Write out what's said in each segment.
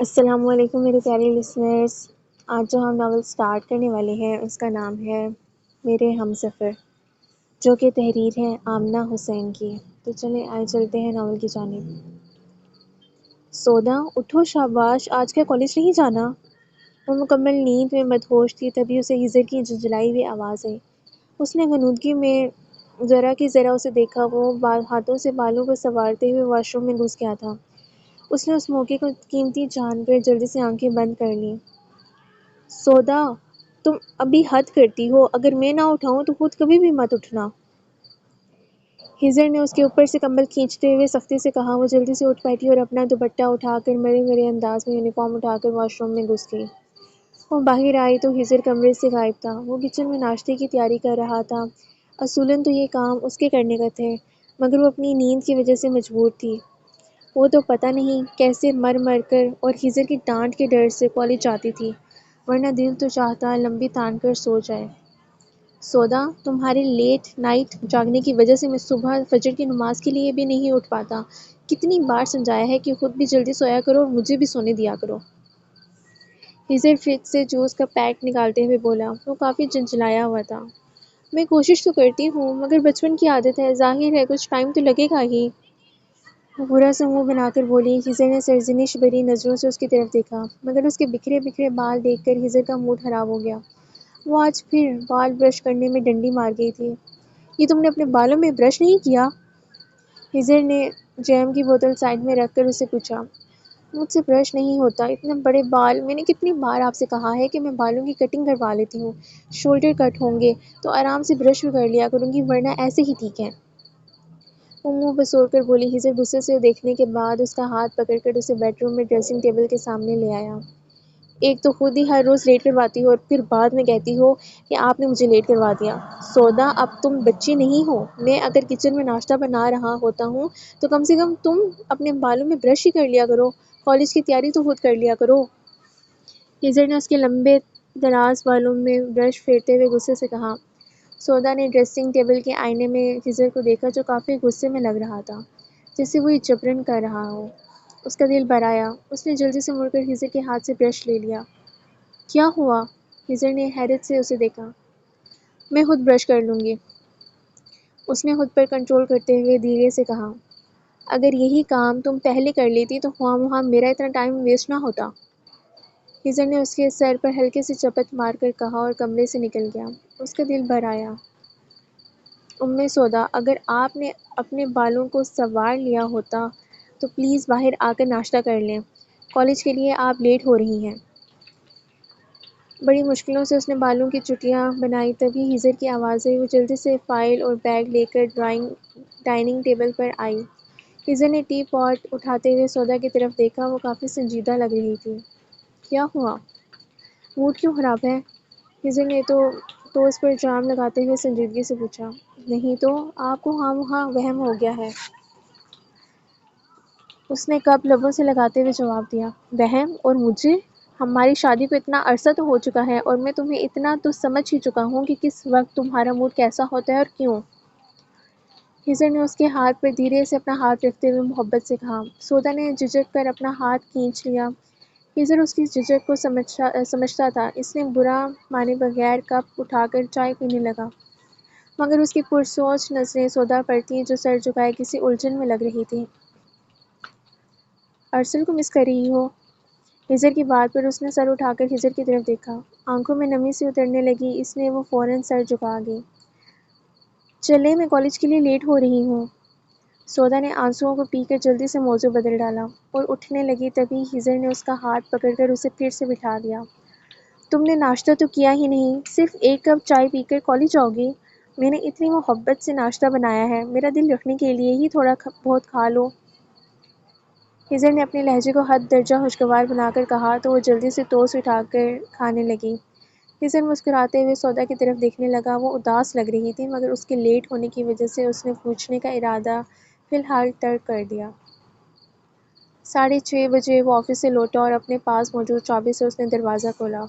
السلام علیکم میرے پیارے لسنرز۔ آج جو ہم ناول سٹارٹ کرنے والے ہیں اس کا نام ہے میرے ہم سفر، جو کہ تحریر ہے آمنہ حسین کی۔ تو چلیں آئے چلتے ہیں ناول کی جانب۔ سودا اٹھو شاباش، آج کیا کالج نہیں جانا؟ وہ مکمل نیند میں مدہوش تھی، تبھی اسے ہیزر کی جھنجھلائی ہوئی آواز آئی۔ اس نے غنودگی میں ذرا کی ذرا اسے دیکھا۔ وہ ہاتھوں سے بالوں کو سنوارتے ہوئے واش روم میں گھس گیا تھا۔ اس نے اس موقع کو قیمتی جان کر جلدی سے آنکھیں بند کر لیں۔ سودا، تم ابھی حد کرتی ہو، اگر میں نہ اٹھاؤں تو خود کبھی بھی مت اٹھنا۔ ہیزر نے اس کے اوپر سے کمبل کھینچتے ہوئے سختی سے کہا۔ وہ جلدی سے اٹھ بیٹھی اور اپنا دوپٹہ اٹھا کر مرے مرے انداز میں یونیفارم اٹھا کر واش روم میں گھس گئی۔ وہ باہر آئی تو ہیزر کمرے سے غائب تھا۔ وہ کچن میں ناشتے کی تیاری کر رہا تھا۔ اصولاً تو یہ کام اس کے کرنے کا تھے، مگر وہ اپنی نیند کی وجہ سے مجبور تھی۔ وہ تو پتہ نہیں کیسے مر مر کر اور ہیزر کی ڈانٹ کے ڈر سے کالج جاتی تھی، ورنہ دل تو چاہتا لمبی تان کر سو جائے۔ سودا، تمہارے لیٹ نائٹ جاگنے کی وجہ سے میں صبح فجر کی نماز کے لیے بھی نہیں اٹھ پاتا۔ کتنی بار سمجھایا ہے کہ خود بھی جلدی سویا کرو اور مجھے بھی سونے دیا کرو۔ ہیزر فریج سے جوس کا پیک نکالتے ہوئے بولا۔ وہ کافی جھنجھلایا ہوا تھا۔ میں کوشش تو کرتی ہوں، مگر بچپن کی عادت ہے، ظاہر ہے کچھ ٹائم تو لگے گا ہی۔ وہ برا سا منہ بنا کر بولی۔ ہیزر نے سرزنش بھری نظروں سے اس کی طرف دیکھا، مگر اس کے بکھرے بکھرے بال دیکھ کر ہیزر کا موڈ خراب ہو گیا۔ وہ آج پھر بال برش کرنے میں ڈنڈی مار گئی تھی۔ یہ تم نے اپنے بالوں میں برش نہیں کیا؟ ہیزر نے جیم کی بوتل سائڈ میں رکھ کر اسے پوچھا۔ مجھ سے برش نہیں ہوتا، اتنے بڑے بال، میں نے کتنی بار آپ سے کہا ہے کہ میں بالوں کی کٹنگ کروا لیتی ہوں، شولڈر کٹ ہوں گے تو آرام سے برش بھی کر لیا کروں گی، ورنہ ایسے ہی ٹھیک ہے۔ وہ منہ بسور کر بولی۔ ہیزر غصے سے دیکھنے کے بعد اس کا ہاتھ پکڑ کر اسے بیڈ روم میں ڈریسنگ ٹیبل کے سامنے لے آیا۔ ایک تو خود ہی ہر روز لیٹ کرواتی ہو اور پھر بعد میں کہتی ہو کہ آپ نے مجھے لیٹ کروا دیا۔ سودا، اب تم بچی نہیں ہو، میں اگر کچن میں ناشتہ بنا رہا ہوتا ہوں تو کم سے کم تم اپنے بالوں میں برش ہی کر لیا کرو، کالج کی تیاری تو خود کر لیا کرو۔ ہیزر نے اس کے لمبے دراز بالوں میں برش پھیرتے ہوئے غصے سے کہا۔ سودا نے ڈریسنگ ٹیبل کے آئینے میں ہیزر کو دیکھا، جو کافی غصے میں لگ رہا تھا، جیسے وہ جبرن کر رہا ہو۔ اس کا دل بھر آیا۔ اس نے جلدی سے مڑ کر ہیزر کے ہاتھ سے برش لے لیا۔ کیا ہوا؟ ہیزر نے حیرت سے اسے دیکھا۔ میں خود برش کر لوں گی، اس نے خود پر کنٹرول کرتے ہوئے دھیرے سے کہا۔ اگر یہی کام تم پہلے کر لیتی تو خواہ مخواہ میرا اتنا ٹائم ویسٹ نہ ہوتا۔ ہیزر نے اس کے سر پر ہلکے سے چپت مار کر کہا اور کمرے سے نکل گیا۔ اس کا دل بھر آیا۔ سودا، اگر آپ نے اپنے بالوں کو سنوار لیا ہوتا تو پلیز باہر آ کر ناشتہ کر لیں، کالج کے لیے آپ لیٹ ہو رہی ہیں۔ بڑی مشکلوں سے اس نے بالوں کی چٹیاں بنائی، تبھی ہیزر کی آواز آئی۔ وہ جلدی سے فائل اور بیگ لے کر ڈائننگ ٹیبل پر آئی۔ ہیزر نے ٹی پاٹ اٹھاتے ہوئے سودا کی طرف دیکھا۔ وہ کافی سنجیدہ لگ رہی تھی۔ کیا ہوا؟ موڈ کیوں خراب ہے؟ ہیزر نے تو اس پر الزام لگاتے ہوئے سنجیدگی سے پوچھا۔ نہیں تو، آپ کو خواہ مخواہ وہم ہو گیا ہے، اس نے کپ لبوں سے لگاتے ہوئے جواب دیا۔ وہم؟ اور مجھے؟ ہماری شادی کو اتنا عرصہ تو ہو چکا ہے اور میں تمہیں اتنا تو سمجھ ہی چکا ہوں کہ کس وقت تمہارا موڈ کیسا ہوتا ہے اور کیوں۔ ہیزر نے اس کے ہاتھ پر دھیرے سے اپنا ہاتھ رکھتے ہوئے محبت سے کہا۔ سودا نے جھجک کر اپنا ہاتھ کھینچ لیا۔ ہیزر اس کی جھجک کو سمجھتا تھا۔ اس نے برا مانے بغیر کپ اٹھا کر چائے پینے لگا، مگر اس کی پرسوچ نظریں سودا پر تھیں، جو سر جھکائے کسی الجھن میں لگ رہی تھی۔ ارسل کو مس کر رہی ہو؟ ہیزر کی بات پر اس نے سر اٹھا کر ہیزر کی طرف دیکھا۔ آنکھوں میں نمی سی اترنے لگی، اس لیے وہ فوراً سر جھکا گئی۔ چلے، میں کالج کے لیے لیٹ ہو رہی ہوں۔ سودا نے آنسوؤں کو پی کر جلدی سے موضوع بدل ڈالا اور اٹھنے لگی، تبھی ہیزر نے اس کا ہاتھ پکڑ کر اسے پھر سے بٹھا دیا۔ تم نے ناشتہ تو کیا ہی نہیں، صرف ایک کپ چائے پی کر کالج جاؤ گی؟ میں نے اتنی محبت سے ناشتہ بنایا ہے، میرا دل رکھنے کے لیے ہی تھوڑا بہت کھا لو۔ ہیزر نے اپنے لہجے کو حد درجہ خوشگوار بنا کر کہا تو وہ جلدی سے ٹوسٹ اٹھا کر کھانے لگی۔ ہیزر مسکراتے ہوئے سودا کی طرف دیکھنے لگا۔ وہ اداس لگ رہی تھی، مگر اس کے لیٹ ہونے کی وجہ سے اس نے پوچھنے کا ارادہ فی الحال ترک کر دیا۔ 6:30 بجے وہ آفس سے لوٹا اور اپنے پاس موجود چابی سے اس نے دروازہ کھولا۔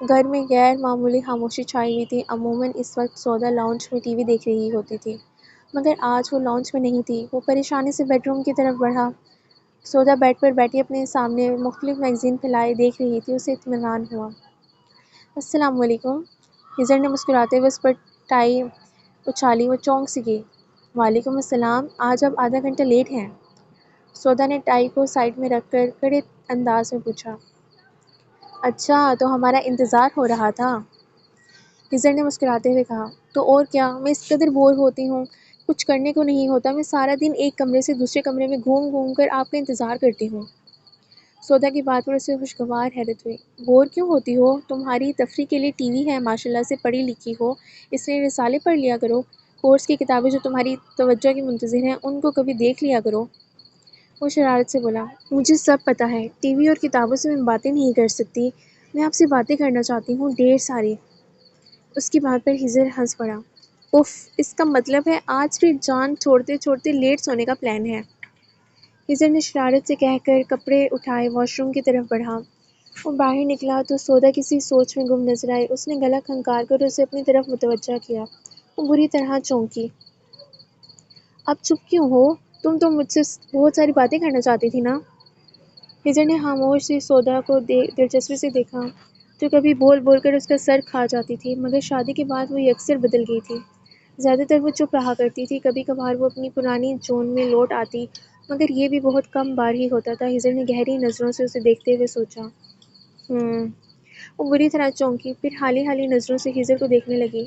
گھر میں غیر معمولی خاموشی چھائی ہوئی تھی۔ عموماً اس وقت سودا لاؤنج میں ٹی وی دیکھ رہی ہوتی تھی، مگر آج وہ لاؤنج میں نہیں تھی۔ وہ پریشانی سے بیڈ روم کی طرف بڑھا۔ سودا بیڈ پر بیٹھی اپنے سامنے مختلف میگزین پھیلائے دیکھ رہی تھی، اسے اطمینان ہوا۔ السلام علیکم، ہزر نے مسکراتے ہوئے اس پر ٹائی اچھالی۔ وہ چونک سی گئی۔ وعلیکم السلام، آج آپ آدھا گھنٹہ لیٹ ہیں۔ سودا نے ٹائی کو سائڈ میں رکھ کر کڑے انداز میں پوچھا۔ اچھا، تو ہمارا انتظار ہو رہا تھا؟ ہزر نے مسکراتے ہوئے کہا۔ تو اور کیا، میں اس قدر بور ہوتی ہوں، کچھ کرنے کو نہیں ہوتا، میں سارا دن ایک کمرے سے دوسرے کمرے میں گھوم گھوم کر آپ کا انتظار کرتی ہوں۔ سودا کی بات پر اسے خوشگوار حیرت ہوئی۔ بور کیوں ہوتی ہو؟ تمہاری تفریح کے لیے ٹی وی ہے، ماشاءاللہ سے پڑھی لکھی ہو، اس لیے رسالے پڑھ لیا کرو، کورس کی کتابیں جو تمہاری توجہ کی منتظر ہیں ان کو کبھی دیکھ لیا کرو۔ وہ شرارت سے بولا۔ مجھے سب پتہ ہے، ٹی وی اور کتابوں سے میں باتیں نہیں کر سکتی، میں آپ سے باتیں کرنا چاہتی ہوں، ڈھیر ساری۔ اس کی بات پر ہزر ہنس پڑا۔ اف، اس کا مطلب ہے آج پھر جان چھوڑتے چھوڑتے لیٹ سونے کا پلان ہے۔ ہزر نے شرارت سے کہہ کر کپڑے اٹھائے واش روم کی طرف بڑھا۔ وہ باہر نکلا تو سودا کسی سوچ میں گم نظر آئی۔ اس نے گلا کھنکار کر اسے اپنی طرف متوجہ کیا۔ وہ بری طرح چونکی۔ اب چپ کیوں ہو؟ تم تو مجھ سے بہت ساری باتیں کرنا چاہتی تھی نا؟ ہزر نے خاموش سی سودا کو دلچسپی سے دیکھا، جو کبھی بول بول کر اس کا سر کھا جاتی تھی، مگر شادی کے بعد وہ یکسر بدل گئی تھی۔ زیادہ تر وہ چپ رہا کرتی تھی، کبھی کبھار وہ اپنی پرانی جون میں لوٹ آتی، مگر یہ بھی بہت کم بار ہی ہوتا تھا۔ ہزر نے گہری نظروں سے اسے دیکھتے ہوئے سوچا۔ وہ بری طرح چونکی، پھر حالی حالی نظروں سے ہزر کو دیکھنے لگی۔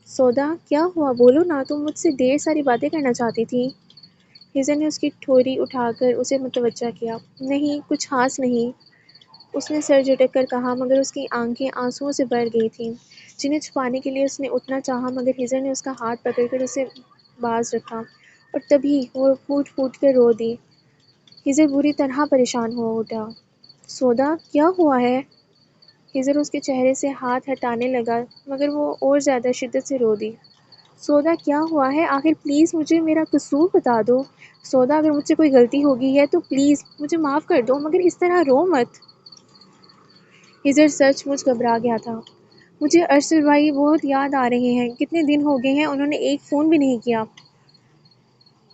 سودا، کیا ہوا؟ بولو نا، تم مجھ سے ڈھیر ساری باتیں کرنا چاہتی تھی۔ ہزر نے اس کی ٹھوری اٹھا کر اسے متوجہ کیا۔ نہیں، کچھ خاص نہیں، اس نے سر جھٹک کر کہا، مگر اس کی آنکھیں آنسوؤں سے بھر گئی تھیں، جنہیں چھپانے کے لیے اس نے اٹھنا چاہا، مگر ہزر نے اس کا ہاتھ پکڑ کر اسے باز رکھا، اور تبھی وہ پھوٹ پھوٹ کر رو دی۔ ہزر بری طرح پریشان ہو اٹھا۔ سودا، کیا ہوا ہے؟ ہزر اس کے چہرے سے ہاتھ ہٹانے لگا، مگر وہ اور زیادہ شدت سے رو دی۔ سودا، کیا ہوا ہے؟ آخر پلیز مجھے میرا قصور بتا دو۔ سودا، اگر مجھ سے کوئی غلطی ہو گئی ہے تو پلیز مجھے معاف کر دو، مگر اس طرح رو مت۔ ہزر سچ مچ گھبرا گیا تھا۔ مجھے ارسل بھائی بہت یاد آ رہے ہیں، کتنے دن ہو گئے ہیں انہوں نے ایک فون بھی نہیں کیا۔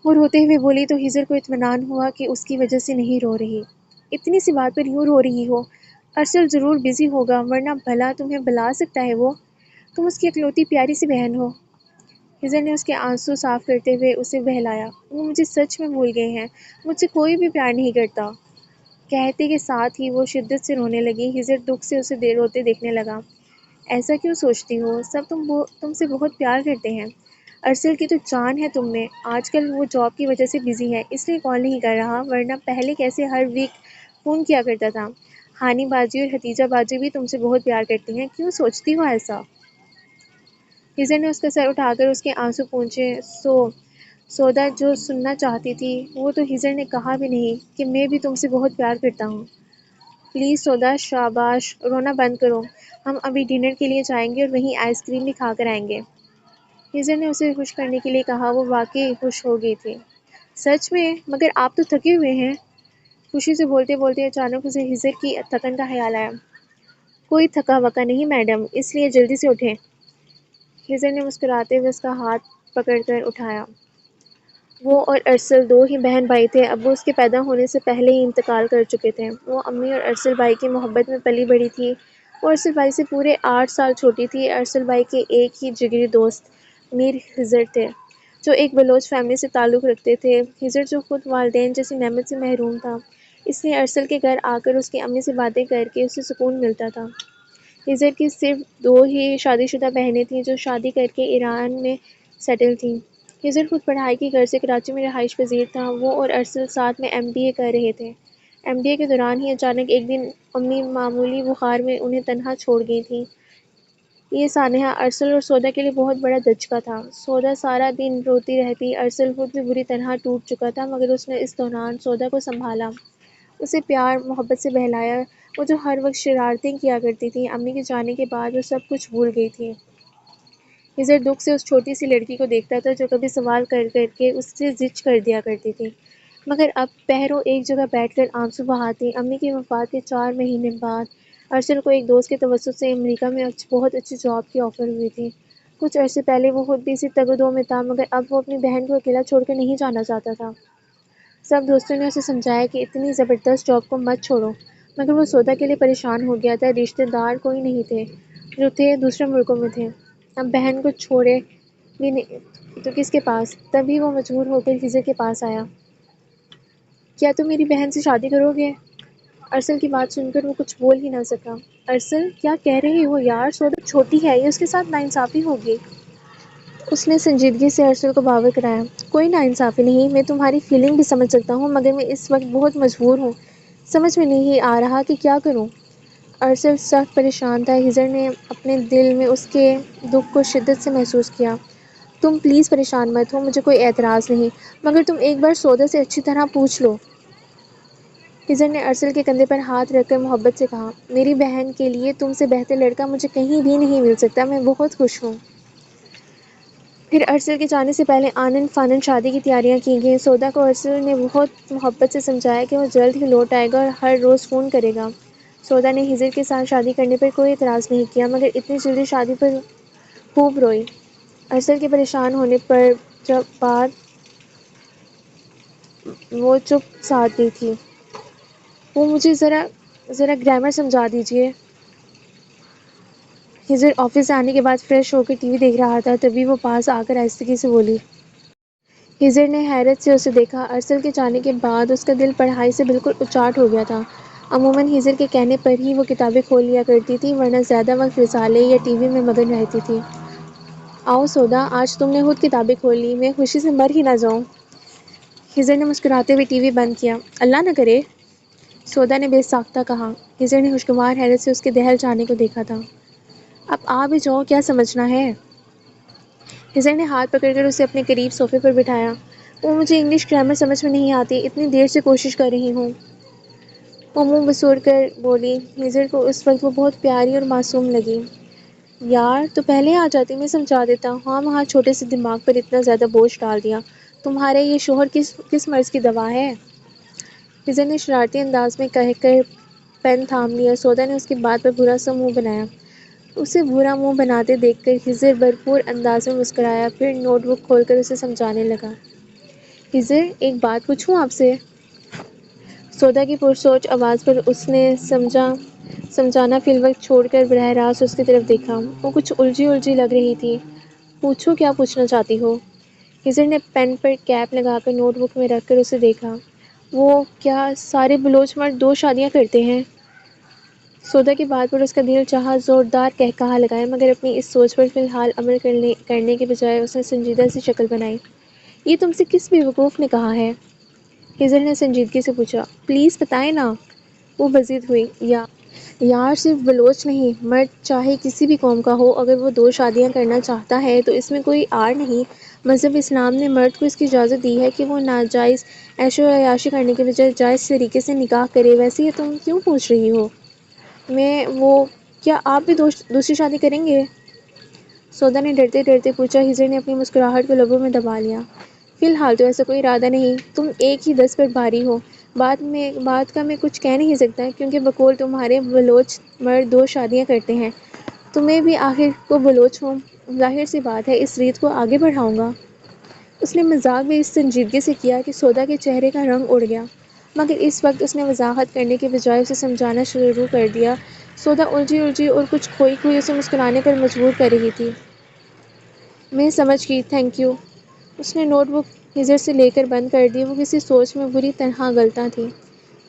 وہ روتے ہوئے بولی تو ہزر کو اطمینان ہوا کہ اس کی وجہ سے نہیں رو رہی۔ اتنی سی بات پر یوں رو رہی ہو، ارسل ضرور بزی ہوگا، ورنہ بھلا تمہیں بلا سکتا ہے وہ؟ تم اس کی اکلوتی پیاری سی بہن ہو۔ ہزر نے اس کے آنسو صاف کرتے ہوئے اسے بہلایا۔ وہ مجھے سچ میں بھول گئے ہیں، مجھ سے کوئی بھی پیار نہیں کرتا۔ کہتے کے ساتھ ہی وہ شدت سے رونے لگی۔ ہزر دکھ سے اسے روتے دیکھنے لگا۔ ایسا کیوں سوچتی ہو؟ سب تم سے بہت پیار کرتے ہیں، ارسل کی تو جان ہے تم میں۔ آج کل وہ جاب کی وجہ سے بزی ہے، اس لیے کال نہیں کر رہا، ورنہ پہلے کیسے ہر ویک فون کیا کرتا تھا۔ ہانی باجی اور حتیجہ باجی بھی تم سے بہت پیار کرتی ہیں، کیوں سوچتی ہو ایسا؟ ہزر نے اس کا سر اٹھا کر اس کے آنسو پونچھے۔ سودا جو سننا چاہتی تھی وہ تو ہزر نے کہا بھی نہیں کہ میں بھی تم سے بہت پیار کرتا ہوں۔ پلیز سودا، شاباش، رونا بند کرو، ہم ابھی ڈنر کے لیے جائیں گے اور وہیں آئس کریم بھی کھا کر آئیں گے۔ ہزر نے اسے خوش کرنے کے لیے کہا۔ وہ واقعی خوش ہو گئی تھی۔ سچ میں؟ مگر آپ تو تھکے ہوئے ہیں۔ خوشی سے بولتے بولتے اچانک اسے ہزر کی تھکن کا خیال آیا۔ کوئی تھکا وکا نہیں میڈم، اس لیے جلدی سے اٹھیں۔ ہزر نے مسکراتے ہوئے اس کا ہاتھ پکڑ کر اٹھایا۔ وہ اور ارسل دو ہی بہن بھائی تھے، ابو اس کے پیدا ہونے سے پہلے ہی انتقال کر چکے تھے۔ وہ امی اور ارسل بھائی کی محبت میں پلی بڑھی تھی۔ وہ ارسل بھائی سے پورے 8 سال چھوٹی تھی۔ ارسل بھائی کے ایک ہی جگری دوست میر ہزر تھے، جو ایک بلوچ فیملی سے تعلق رکھتے تھے۔ ہزر جو خود والدین جیسی نعمت سے محروم تھا، اس لیے ارسل کے گھر آ کر اس کی امی سے باتیں کر کے اسے سکون ملتا تھا۔ ہزر کی صرف 2 ہی شادی شدہ بہنیں تھیں جو شادی کر کے ایران میں سیٹل تھیں۔ ہزر خود پڑھائی کی غرض سے کراچی میں رہائش پذیر تھا۔ وہ اور ارسل ساتھ میں ایم بی اے کر رہے تھے۔ ایم بی اے کے دوران ہی اچانک ایک دن امی معمولی بخار میں انہیں تنہا چھوڑ گئی تھیں۔ یہ سانحہ ارسل اور سودا کے لیے بہت بڑا دھچکا تھا۔ سودا سارا دن روتی رہتی، ارسل خود بھی بری طرح ٹوٹ چکا تھا، مگر اس نے اس دوران سودا کو سنبھالا، اسے پیار محبت سے بہلایا۔ وہ جو ہر وقت شرارتیں کیا کرتی تھی، امی کے جانے کے بعد وہ سب کچھ بھول گئی تھی۔ ہزر دکھ سے اس چھوٹی سی لڑکی کو دیکھتا تھا جو کبھی سوال کر کر کے اس سے زج کر دیا کرتی تھی، مگر اب پہروں ایک جگہ بیٹھ کر آنسو بہاتی۔ امی کی وفات کے 4 مہینے بعد ارسل کو ایک دوست کے توسط سے امریکہ میں بہت اچھی جاب کی آفر ہوئی تھی۔ کچھ عرصے پہلے وہ خود بھی اسی تگ و دو میں تھا، مگر اب وہ اپنی بہن کو اکیلا چھوڑ کر نہیں جانا چاہتا تھا۔ سب دوستوں نے اسے سمجھایا کہ اتنی زبردست جاب کو مت چھوڑو، مگر وہ سودا کے لیے پریشان ہو گیا تھا۔ رشتے دار کوئی نہیں تھے، جو تھے دوسرے ملکوں میں تھے۔ اب بہن کو چھوڑے بھی نہیں تو کس کے پاس؟ تبھی وہ مجبور ہو کر خضر کے پاس آیا۔ کیا تم میری بہن سے شادی کرو گے؟ ارسل کی بات سن کر وہ کچھ بول ہی نہ سکا۔ ارسل کیا کہہ رہی ہو یار، سودا چھوٹی ہے، یہ اس کے ساتھ ناانصافی ہوگی۔ اس نے سنجیدگی سے ارسل کو باور کرایا۔ کوئی ناانصافی نہیں، میں تمہاری فیلنگ بھی سمجھ سکتا ہوں، مگر میں اس وقت بہت مجبور ہوں، سمجھ میں نہیں آ رہا کہ کیا کروں۔ ارسل سخت پریشان تھا۔ خضر نے اپنے دل میں اس کے دکھ کو شدت سے محسوس کیا۔ تم پلیز پریشان مت ہو، مجھے کوئی اعتراض نہیں، مگر تم ایک بار سودا سے اچھی طرح پوچھ لو۔ خضر نے ارسل کے کندھے پر ہاتھ رکھ کر محبت سے کہا، میری بہن کے لیے تم سے بہتر لڑکا مجھے کہیں بھی نہیں مل سکتا، میں بہت خوش ہوں۔ پھر ارسل کے جانے سے پہلے آنن فانن شادی کی تیاریاں کی گئیں۔ سودا کو ارسل نے بہت محبت سے سمجھایا کہ وہ جلد ہی لوٹ آئے گا اور ہر روز فون کرے گا۔ سودا نے خضر کے ساتھ شادی کرنے پر کوئی اعتراض نہیں کیا، مگر اتنی جلدی شادی پر خوب روئی۔ ارسل کے پریشان ہونے پر بعد وہ چپ سادھ گئی تھی۔ وہ مجھے ذرا گرامر سمجھا دیجیے۔ خضر آفس سے آنے کے بعد فریش ہو کر ٹی وی دیکھ رہا تھا، تبھی وہ پاس آ کر آہستگی سے بولی۔ خضر نے حیرت سے اسے دیکھا۔ ارسل کے جانے کے بعد اس کا دل پڑھائی سے بالکل اچاٹ ہو گیا تھا۔ عموماً خضر کے کہنے پر ہی وہ کتابیں کھول لیا کرتی تھی، ورنہ زیادہ وقت رسالے یا ٹی وی میں مگن رہتی تھی۔ آؤ سودا، آج تم نے خود کتابیں کھول لی، میں خوشی سے مر ہی نہ جاؤں۔ خضر نے مسکراتے ہوئے ٹی وی بند کیا۔ اللہ نہ کرے، سودا نے بے ساختہ کہا۔ خضر نے خوشگوار حیرت سے اس کے دہل جانے کو دیکھا تھا۔ اب آ بھی جاؤ، کیا سمجھنا ہے؟ خضر نے ہاتھ پکڑ کر اسے اپنے قریب صوفے پر بٹھایا۔ وہ مجھے انگلش گرامر سمجھ میں نہیں آتی، اتنی دیر سے کوشش کر رہی ہوں۔ وہ منہ بسور کر بولی۔ خضر کو اس وقت وہ بہت پیاری اور معصوم لگی۔ یار تو پہلے آ جاتی، میں سمجھا دیتا۔ ہاں وہاں چھوٹے سے دماغ پر اتنا زیادہ بوجھ ڈال دیا۔ تمہارا یہ شوہر کس مرض کی دوا ہے؟ خضر نے شرارتی انداز میں کہہ کر پین تھام لیا۔ سودا نے اس کی بات پر برا سا منہ بنایا۔ اسے برا منہ بناتے دیکھ کر خضر بھرپور انداز میں مسکرایا، پھر نوٹ بک کھول کر اسے سمجھانے لگا۔ خضر ایک بات پوچھوں آپ سے؟ سودا کی پرسوچ آواز پر اس نے سمجھانا فی الوقت چھوڑ کر براہ راست اس کی طرف دیکھا۔ وہ کچھ الجھی لگ رہی تھی۔ پوچھو، کیا پوچھنا چاہتی ہو؟ خضر نے پین پر کیپ لگا کر نوٹ بک میں رکھ کر اسے دیکھا۔ وہ کیا سارے بلوچ مرد 2 شادیاں کرتے ہیں؟ سودا کی بات پر اس کا دل چاہا زوردار قہقہہ لگائے، مگر اپنی اس سوچ پر فی الحال عمل کرنے کے بجائے اس نے سنجیدہ سی شکل بنائی۔ یہ تم سے کس بیوقوف نے کہا ہے؟ خضر نے سنجیدگی سے پوچھا۔ پلیز بتائیں نا، وہ بضد ہوئی۔ یار صرف بلوچ نہیں، مرد چاہے کسی بھی قوم کا ہو، اگر وہ 2 شادیاں کرنا چاہتا ہے تو اس میں کوئی آڑ نہیں۔ مذہب اسلام نے مرد کو اس کی اجازت دی ہے کہ وہ ناجائز عیش و عیاشی کرنے کے بجائے جائز طریقے سے نکاح کرے۔ ویسے یہ تم کیوں پوچھ رہی ہو؟ کیا آپ بھی دوسری شادی کریں گے؟ سودا نے ڈرتے ڈرتے پوچھا۔ خضر نے اپنی مسکراہٹ کو لبوں میں دبا لیا۔ فی الحال تو ایسا کوئی ارادہ نہیں، تم ایک ہی 10 پر بھاری ہو۔ بات کا میں کچھ کہہ نہیں سکتا، کیونکہ بقول تمہارے بلوچ مرد 2 شادیاں کرتے ہیں، تو میں بھی آخر کو بلوچ ہوں، ظاہر سی بات ہے اس ریت کو آگے بڑھاؤں گا۔ اس نے مذاق بھی اس سنجیدگی سے کیا کہ سودا کے چہرے کا رنگ اڑ گیا، مگر اس وقت اس نے وضاحت کرنے کے بجائے اسے سمجھانا شروع کر دیا۔ سودا الجھی اور کچھ کھوئی ہوئی اسے مسکرانے پر مجبور کر رہی تھی۔ میں سمجھ گئی، تھینک یو۔ اس نے نوٹ بک خضر سے لے کر بند کر دی۔ وہ کسی سوچ میں بری طرح غلطاں تھی۔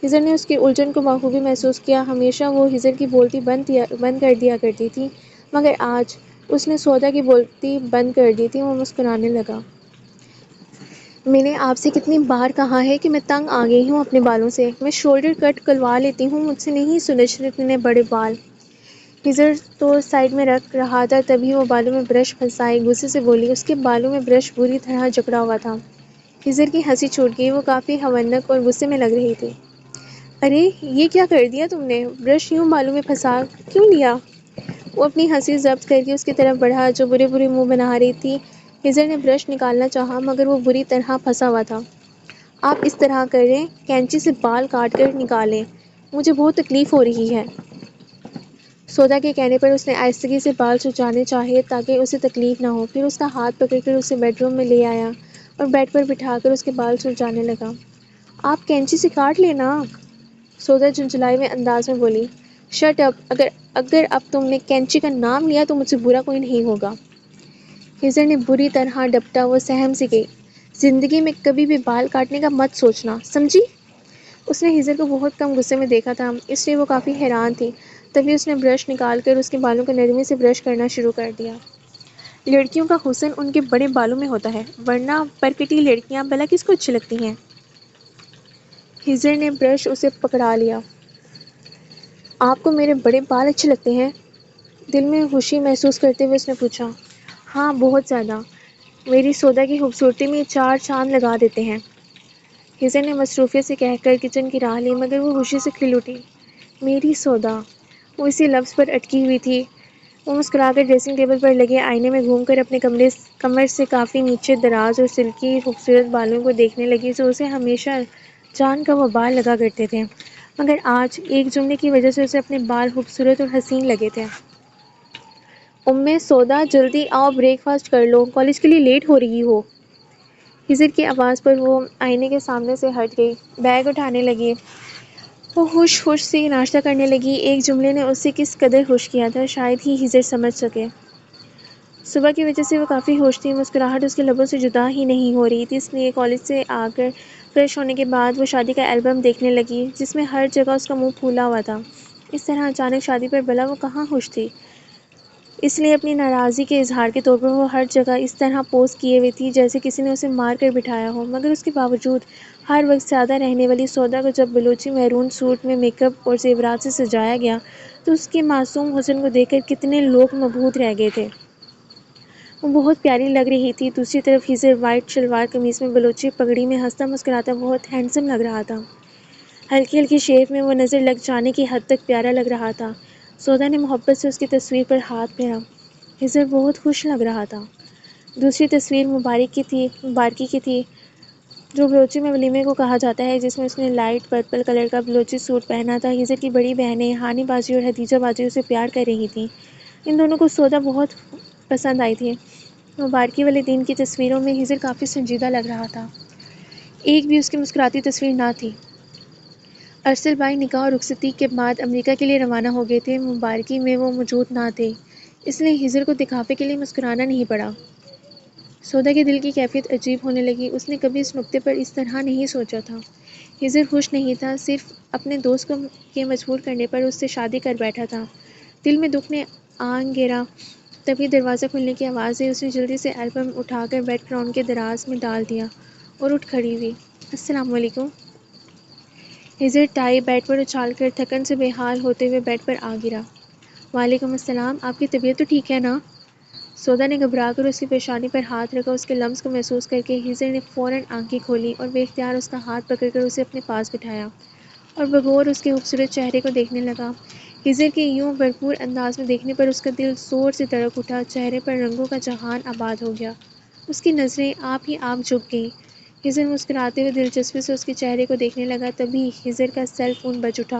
خضر نے اس کی الجھن کو بخوبی محسوس کیا۔ ہمیشہ وہ خضر کی بولتی بند کر دیا کرتی تھی، مگر آج اس نے سودا کی بولتی بند کر دی تھی۔ وہ مسکرانے لگا۔ میں نے آپ سے کتنی بار کہا ہے کہ میں تنگ آ گئی ہوں اپنے بالوں سے، میں شولڈر کٹ کلوا لیتی ہوں، مجھ سے نہیں سلجھتے اتنے بڑے بال۔ خضر تو سائیڈ میں رکھ رہا تھا، تبھی وہ بالوں میں برش پھنسائے غصے سے بولی۔ اس کے بالوں میں برش بری طرح جکڑا ہوا تھا۔ خضر کی ہنسی چھوٹ گئی، وہ کافی ہونک اور غصے میں لگ رہی تھی۔ ارے یہ کیا کر دیا تم نے؟ برش یوں بالوں میں پھنسا کیوں لیا؟ وہ اپنی ہنسی ضبط کر کے اس کی طرف بڑھا جو برے منہ بنا رہی تھی۔ خضر نے برش نکالنا چاہا، مگر وہ بری طرح پھنسا ہوا تھا۔ آپ اس طرح کریں، کینچی سے بال کاٹ کر نکالیں، مجھے بہت تکلیف ہو رہی ہے۔ سودا کے کہنے پر اس نے آہستگی سے بال سلجھانے چاہے تاکہ اسے تکلیف نہ ہو، پھر اس کا ہاتھ پکڑ کر اسے بیڈ روم میں لے آیا اور بیڈ پر بٹھا کر اس کے بال سلجھانے لگا۔ آپ کینچی سے کاٹ لینا. سودا جھنجھلائے ہوئے انداز میں بولی. Shut up. اگر اب تم نے کینچی کا نام لیا تو مجھ سے برا کوئی نہیں ہوگا. ہزر نے بری طرح ڈپٹا. وہ سہم سی گئی. زندگی میں کبھی بھی بال کاٹنے کا مت سوچنا, سمجھی؟ اس نے ہزر کو بہت کم غصے میں دیکھا تھا, اس لیے وہ کافی حیران تھی. تبھی اس نے برش نکال کر اس کے بالوں کو نرمی سے برش کرنا شروع کر دیا. لڑکیوں کا حسن ان کے بڑے بالوں میں ہوتا ہے, ورنہ پرکٹی لڑکیاں بھلا کس کو اچھی لگتی ہیں؟ ہزر نے برش اسے پکڑا لیا. آپ کو میرے بڑے بال اچھے لگتے ہیں؟ دل میں خوشی محسوس کرتے ہوئے اس نے پوچھا. ہاں بہت زیادہ. میری سودا کی خوبصورتی میں 4 چاند لگا دیتے ہیں. ہزر نے مصروفیت سے کہہ کر کچن کی راہ لی, مگر وہ خوشی سے کھل اٹھی. میری سودا. وہ اسی لفظ پر اٹکی ہوئی تھی. وہ مسکرا کر ڈریسنگ ٹیبل پر لگے آئینے میں گھوم کر اپنے کمر سے کافی نیچے دراز اور سلکی خوبصورت بالوں کو دیکھنے لگی جو اسے ہمیشہ جان کا وہ بال لگا کرتے تھے, مگر آج ایک جملے کی وجہ سے اسے اپنے بال خوبصورت اور حسین لگے تھے. سودا جلدی آؤ, بریک فاسٹ کر لو, کالج کے لیے لیٹ ہو رہی ہو. ہزر کی آواز پر وہ آئینے کے سامنے سے ہٹ گئی. بیگ اٹھانے لگی. وہ ہوش سے ناشتہ کرنے لگی. ایک جملے نے اسے کس قدر خوش کیا تھا شاید ہی ہزر سمجھ سکے. صبح کی وجہ سے وہ کافی ہوش تھی. مسکراہٹ اس کے لبوں سے جدا ہی نہیں ہو رہی تھی, اس لیے کالج سے آ کر فریش ہونے کے بعد وہ شادی کا البم دیکھنے لگی جس میں ہر جگہ اس کا منہ پھولا ہوا تھا. اس طرح اچانک شادی پر بھلا وہ کہاں خوش تھی؟ اس لیے اپنی ناراضی کے اظہار کے طور پر وہ ہر جگہ اس طرح پوز کیے ہوئی تھی جیسے کسی نے اسے مار کر بٹھایا ہو. مگر اس کے باوجود ہر وقت سادہ رہنے والی سودا کو جب بلوچی میرون سوٹ میں میک اپ اور زیورات سے سجایا گیا تو اس کے معصوم حسن کو دیکھ کر کتنے لوگ مبہوت رہ گئے تھے. وہ بہت پیاری لگ رہی تھی. دوسری طرف ہزر وائٹ شلوار قمیص میں بلوچی پگڑی میں ہنستا مسکراتا بہت ہینڈسم لگ رہا تھا. ہلکی ہلکی شیپ میں وہ نظر لگ جانے کی حد تک پیارا لگ رہا تھا. سودا نے محبت سے اس کی تصویر پر ہاتھ پھیرا. ہزر بہت خوش لگ رہا تھا. دوسری تصویر مبارکی کی تھی جو بلوچی میں ولیمے کو کہا جاتا ہے, جس میں اس نے لائٹ پرپل کلر کا بلوچی سوٹ پہنا تھا. ہزر کی بڑی بہنیں ہانی باجی اور حدیجہ باجی اسے پیار کر رہی تھیں. ان دونوں کو سودا بہت پسند آئی تھی. مبارکی والے دن کی تصویروں میں ہزر کافی سنجیدہ لگ رہا تھا. ایک بھی اس کی مسکراتی تصویر نہ تھی. ارسل بھائی نکاح اور رخصتی کے بعد امریکہ کے لیے روانہ ہو گئے تھے. مبارکی میں وہ موجود نہ تھے, اس لیے ہزر کو دکھاوے کے لیے مسکرانا نہیں پڑا. سودا کے دل کی کیفیت عجیب ہونے لگی. اس نے کبھی اس نکتے پر اس طرح نہیں سوچا تھا. ہزر خوش نہیں تھا, صرف اپنے دوست کے مجبور کرنے پر اس سے شادی کر بیٹھا تھا. دل میں دکھ نے آنگ گھیرا. تبھی دروازہ کھلنے کی آواز آئی. اس نے جلدی سے البم اٹھا کر بیڈ گراؤنڈ کے دراز میں ڈال دیا اور اٹھ کھڑی ہوئی. السلام علیکم. ہزر ٹائی بیڈ پر اچھال کر تھکن سے بے حال ہوتے ہوئے بیڈ پر آ گرا. وعلیکم السلام. آپ کی طبیعت تو ٹھیک ہے نا؟ سودا نے گھبرا کر اس کی پیشانی پر ہاتھ رکھا. اس کے لمس کو محسوس کر کے ہزر نے فوراً آنکھیں کھولی اور بے اختیار اس کا ہاتھ پکڑ کر اسے اپنے پاس بٹھایا اور بغور اس کے خوبصورت چہرے کو دیکھنے لگا. ہزر کے یوں بھرپور انداز میں دیکھنے پر اس کا دل زور سے دھڑک اٹھا. چہرے پر رنگوں کا جہان آباد ہو گیا. اس کی نظریں آپ ہی آپ جھک گئیں. ہزر مسکراتے ہوئے دلچسپی سے اس کے چہرے کو دیکھنے لگا. تبھی ہزر کا سیل فون بج اٹھا.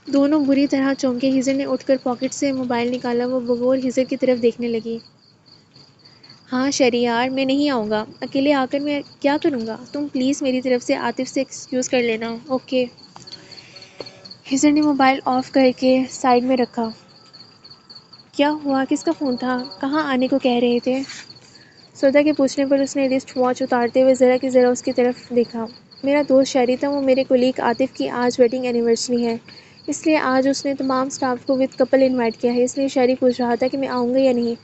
دونوں بری طرح چونکے. ہزر نے اٹھ کر پاکٹ سے موبائل نکالا. وہ بغور ہزر کی طرف دیکھنے لگی. ہاں شہریار, میں نہیں آؤں گا. اکیلے آ کر میں کیا کروں گا؟ تم پلیز میری طرف سے عاطف سے ایکسکیوز کر لینا. اوکے. ہزر نے موبائل آف کر کے سائڈ میں رکھا. کیا ہوا؟ کس کا فون تھا؟ کہاں آنے کو کہہ رہے تھے؟ سودا کے پوچھنے پر اس نے رسٹ واچ اتارتے ہوئے ذرا کی ذرا اس کی طرف دیکھا. میرا دوست شہری تھا. وہ میرے کولیگ عاطف کی آج ویڈنگ اینیورسری ہے, اس لیے آج اس نے تمام سٹاف کو ود کپل انوائٹ کیا ہے. اس لیے شہری پوچھ رہا تھا کہ میں آؤں گا یا نہیں.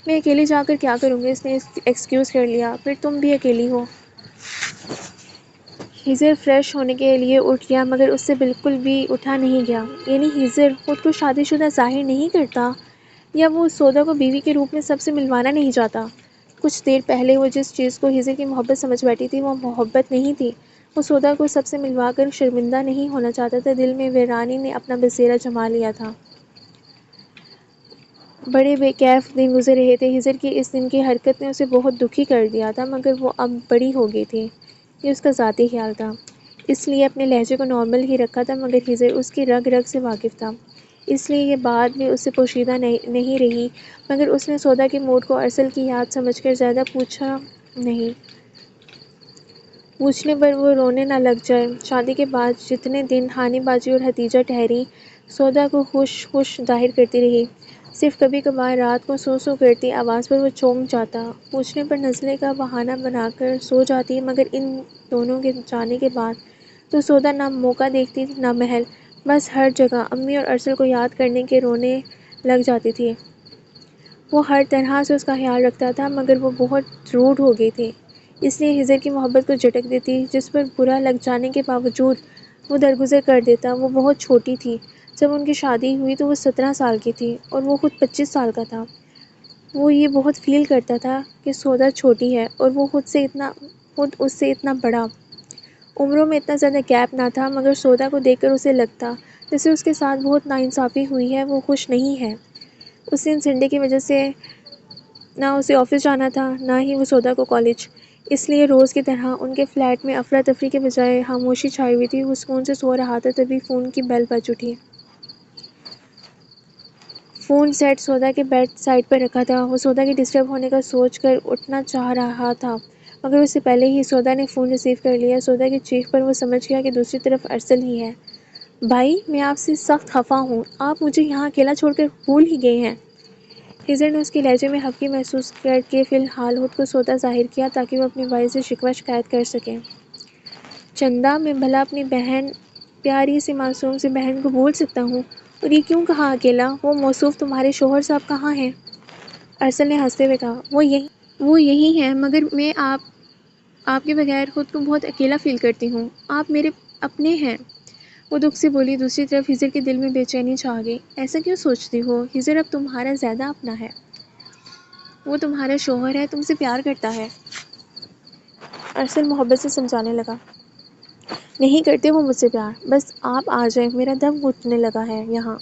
میں اکیلے جا کر کیا کروں گا؟ اس نے ایکسکیوز کر لیا. پھر تم بھی اکیلی ہو. ہزر فریش ہونے کے لیے اٹھ گیا, مگر اس سے بالکل بھی اٹھا نہیں گیا. یعنی ہزر خود کو شادی شدہ ظاہر نہیں کرتا, یا وہ سودا کو بیوی کے روپ میں سب سے ملوانا نہیں چاہتا؟ کچھ دیر پہلے وہ جس چیز کو ہزر کی محبت سمجھ بیٹھی تھی وہ محبت نہیں تھی. وہ سودا کو سب سے ملوا کر شرمندہ نہیں ہونا چاہتا تھا. دل میں ویرانی نے اپنا بسیرا جما لیا تھا. بڑے بے کیف دن گزر رہے تھے. ہزر کی اس دن کی حرکت نے اسے بہت دکھی کر دیا تھا, مگر وہ اب بڑی ہو گئی تھی, یہ اس کا ذاتی خیال تھا. اس لیے اپنے لہجے کو نارمل ہی رکھا تھا, مگر ہزر اس کی رگ رگ سے واقف تھا, اس لیے یہ بات بھی اس سے پوشیدہ نہیں رہی. مگر اس نے سودا کے موڈ کو ارسل کی یاد سمجھ کر زیادہ پوچھا نہیں. پوچھنے پر وہ رونے نہ لگ جائے۔ شادی کے بعد جتنے دن ہانی باجی اور حتیجہ ٹھہری، سودا کو خوش خوش ظاہر کرتی رہی۔ صرف کبھی کبھار رات کو سو سو کرتی آواز پر وہ چونک جاتا، پوچھنے پر نزلے کا بہانہ بنا کر سو جاتی، مگر ان دونوں کے جانے کے بعد تو سودا نہ موقع دیکھتی نہ محل، بس ہر جگہ امی اور ارسل کو یاد کرنے کے رونے لگ جاتی تھی۔ وہ ہر طرح سے اس کا خیال رکھتا تھا، مگر وہ بہت روڈ ہو گئی تھی، اس لیے ہزر کی محبت کو جھٹک دیتی، جس پر برا لگ جانے کے باوجود وہ درگزر کر دیتا۔ وہ بہت چھوٹی تھی جب ان کی شادی ہوئی تو وہ 17 سال کی تھی اور وہ خود 25 سال کا تھا۔ وہ یہ بہت فیل کرتا تھا کہ سودا چھوٹی ہے اور وہ خود اس سے اتنا بڑا۔ عمروں میں اتنا زیادہ گیپ نہ تھا، مگر سودا کو دیکھ کر اسے لگتا جیسے اس کے ساتھ بہت ناانصافی ہوئی ہے، وہ خوش نہیں ہے۔ اس دن سنڈے کی وجہ سے نہ اسے آفس جانا تھا نہ ہی وہ سودا کو کالج، اس لیے روز کی طرح ان کے فلیٹ میں افراتفری کے بجائے خاموشی چھائی ہوئی تھی۔ وہ سکون سے سو رہا تھا، تبھی فون کی بیل بج اٹھی۔ فون سیٹ سودا کے بیڈ سائڈ پر رکھا تھا۔ وہ سودا کے ڈسٹرب ہونے کا سوچ کر اٹھنا چاہ رہا تھا، مگر اس سے پہلے ہی سودا نے فون ریسیو کر لیا۔ سودا کی چیخ پر وہ سمجھ گیا کہ دوسری طرف ارسل ہی ہے۔ بھائی، میں آپ سے سخت خفا ہوں، آپ مجھے یہاں اکیلا چھوڑ کر بھول ہی گئے ہیں۔ ہزر نے اس کے لہجے میں خفگی محسوس کر کے فی الحال خود کو سودا ظاہر کیا تاکہ وہ اپنے بھائی سے شکوہ شکایت کر سکے۔ چندا، میں بھلا اپنی بہن، پیاری سی معصوم سی بہن کو بھول سکتا ہوں؟ اور یہ کیوں کہا اکیلا؟ وہ موصوف تمہارے شوہر صاحب کہاں ہیں؟ ارسل نے ہنستے ہوئے کہا، وہ یہی ہیں، مگر میں آپ کے بغیر خود کو بہت اکیلا فیل کرتی ہوں۔ آپ میرے اپنے ہیں۔ وہ دکھ سے بولی۔ دوسری طرف ہزر کے دل میں بے چینی چھا گئی۔ ایسا کیوں سوچتی ہو؟ ہزر اب تمہارا زیادہ اپنا ہے۔ وہ تمہارا شوہر ہے، تم سے پیار کرتا ہے۔ ارسل محبت سے سمجھانے لگا۔ نہیں کرتے وہ مجھ سے پیار، بس آپ آ جائیں، میرا دم گھٹنے لگا ہے یہاں۔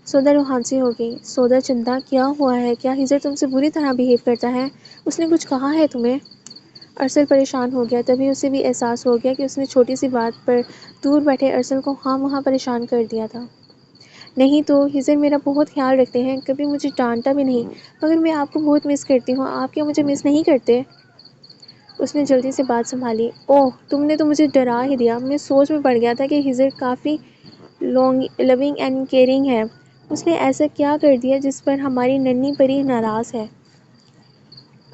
سودا روحان سی ہو گئی۔ سودا، چندا، کیا ہوا ہے؟ کیا ہزر تم سے بری طرح بیہیو کرتا ہے؟ اس نے کچھ کہا ہے تمہیں؟ ارسل پریشان ہو گیا۔ تبھی اسے بھی احساس ہو گیا کہ اس نے چھوٹی سی بات پر دور بیٹھے ارسل کو خواہ مخواہ پریشان کر دیا تھا۔ نہیں تو ہزر میرا بہت خیال رکھتے ہیں، کبھی مجھے ڈانٹا بھی نہیں، مگر میں آپ کو بہت مس کرتی ہوں۔ آپ کیا مجھے مس نہیں کرتے؟ اس نے جلدی سے بات سنبھالی۔ اوہ، تم نے تو مجھے ڈرا ہی دیا۔ میں سوچ میں پڑ گیا تھا کہ ہزر کافی لونگ اینڈ کیئرنگ ہے۔ اس نے ایسا کیا کر دیا جس پر ہماری ننھی پری ناراض ہے؟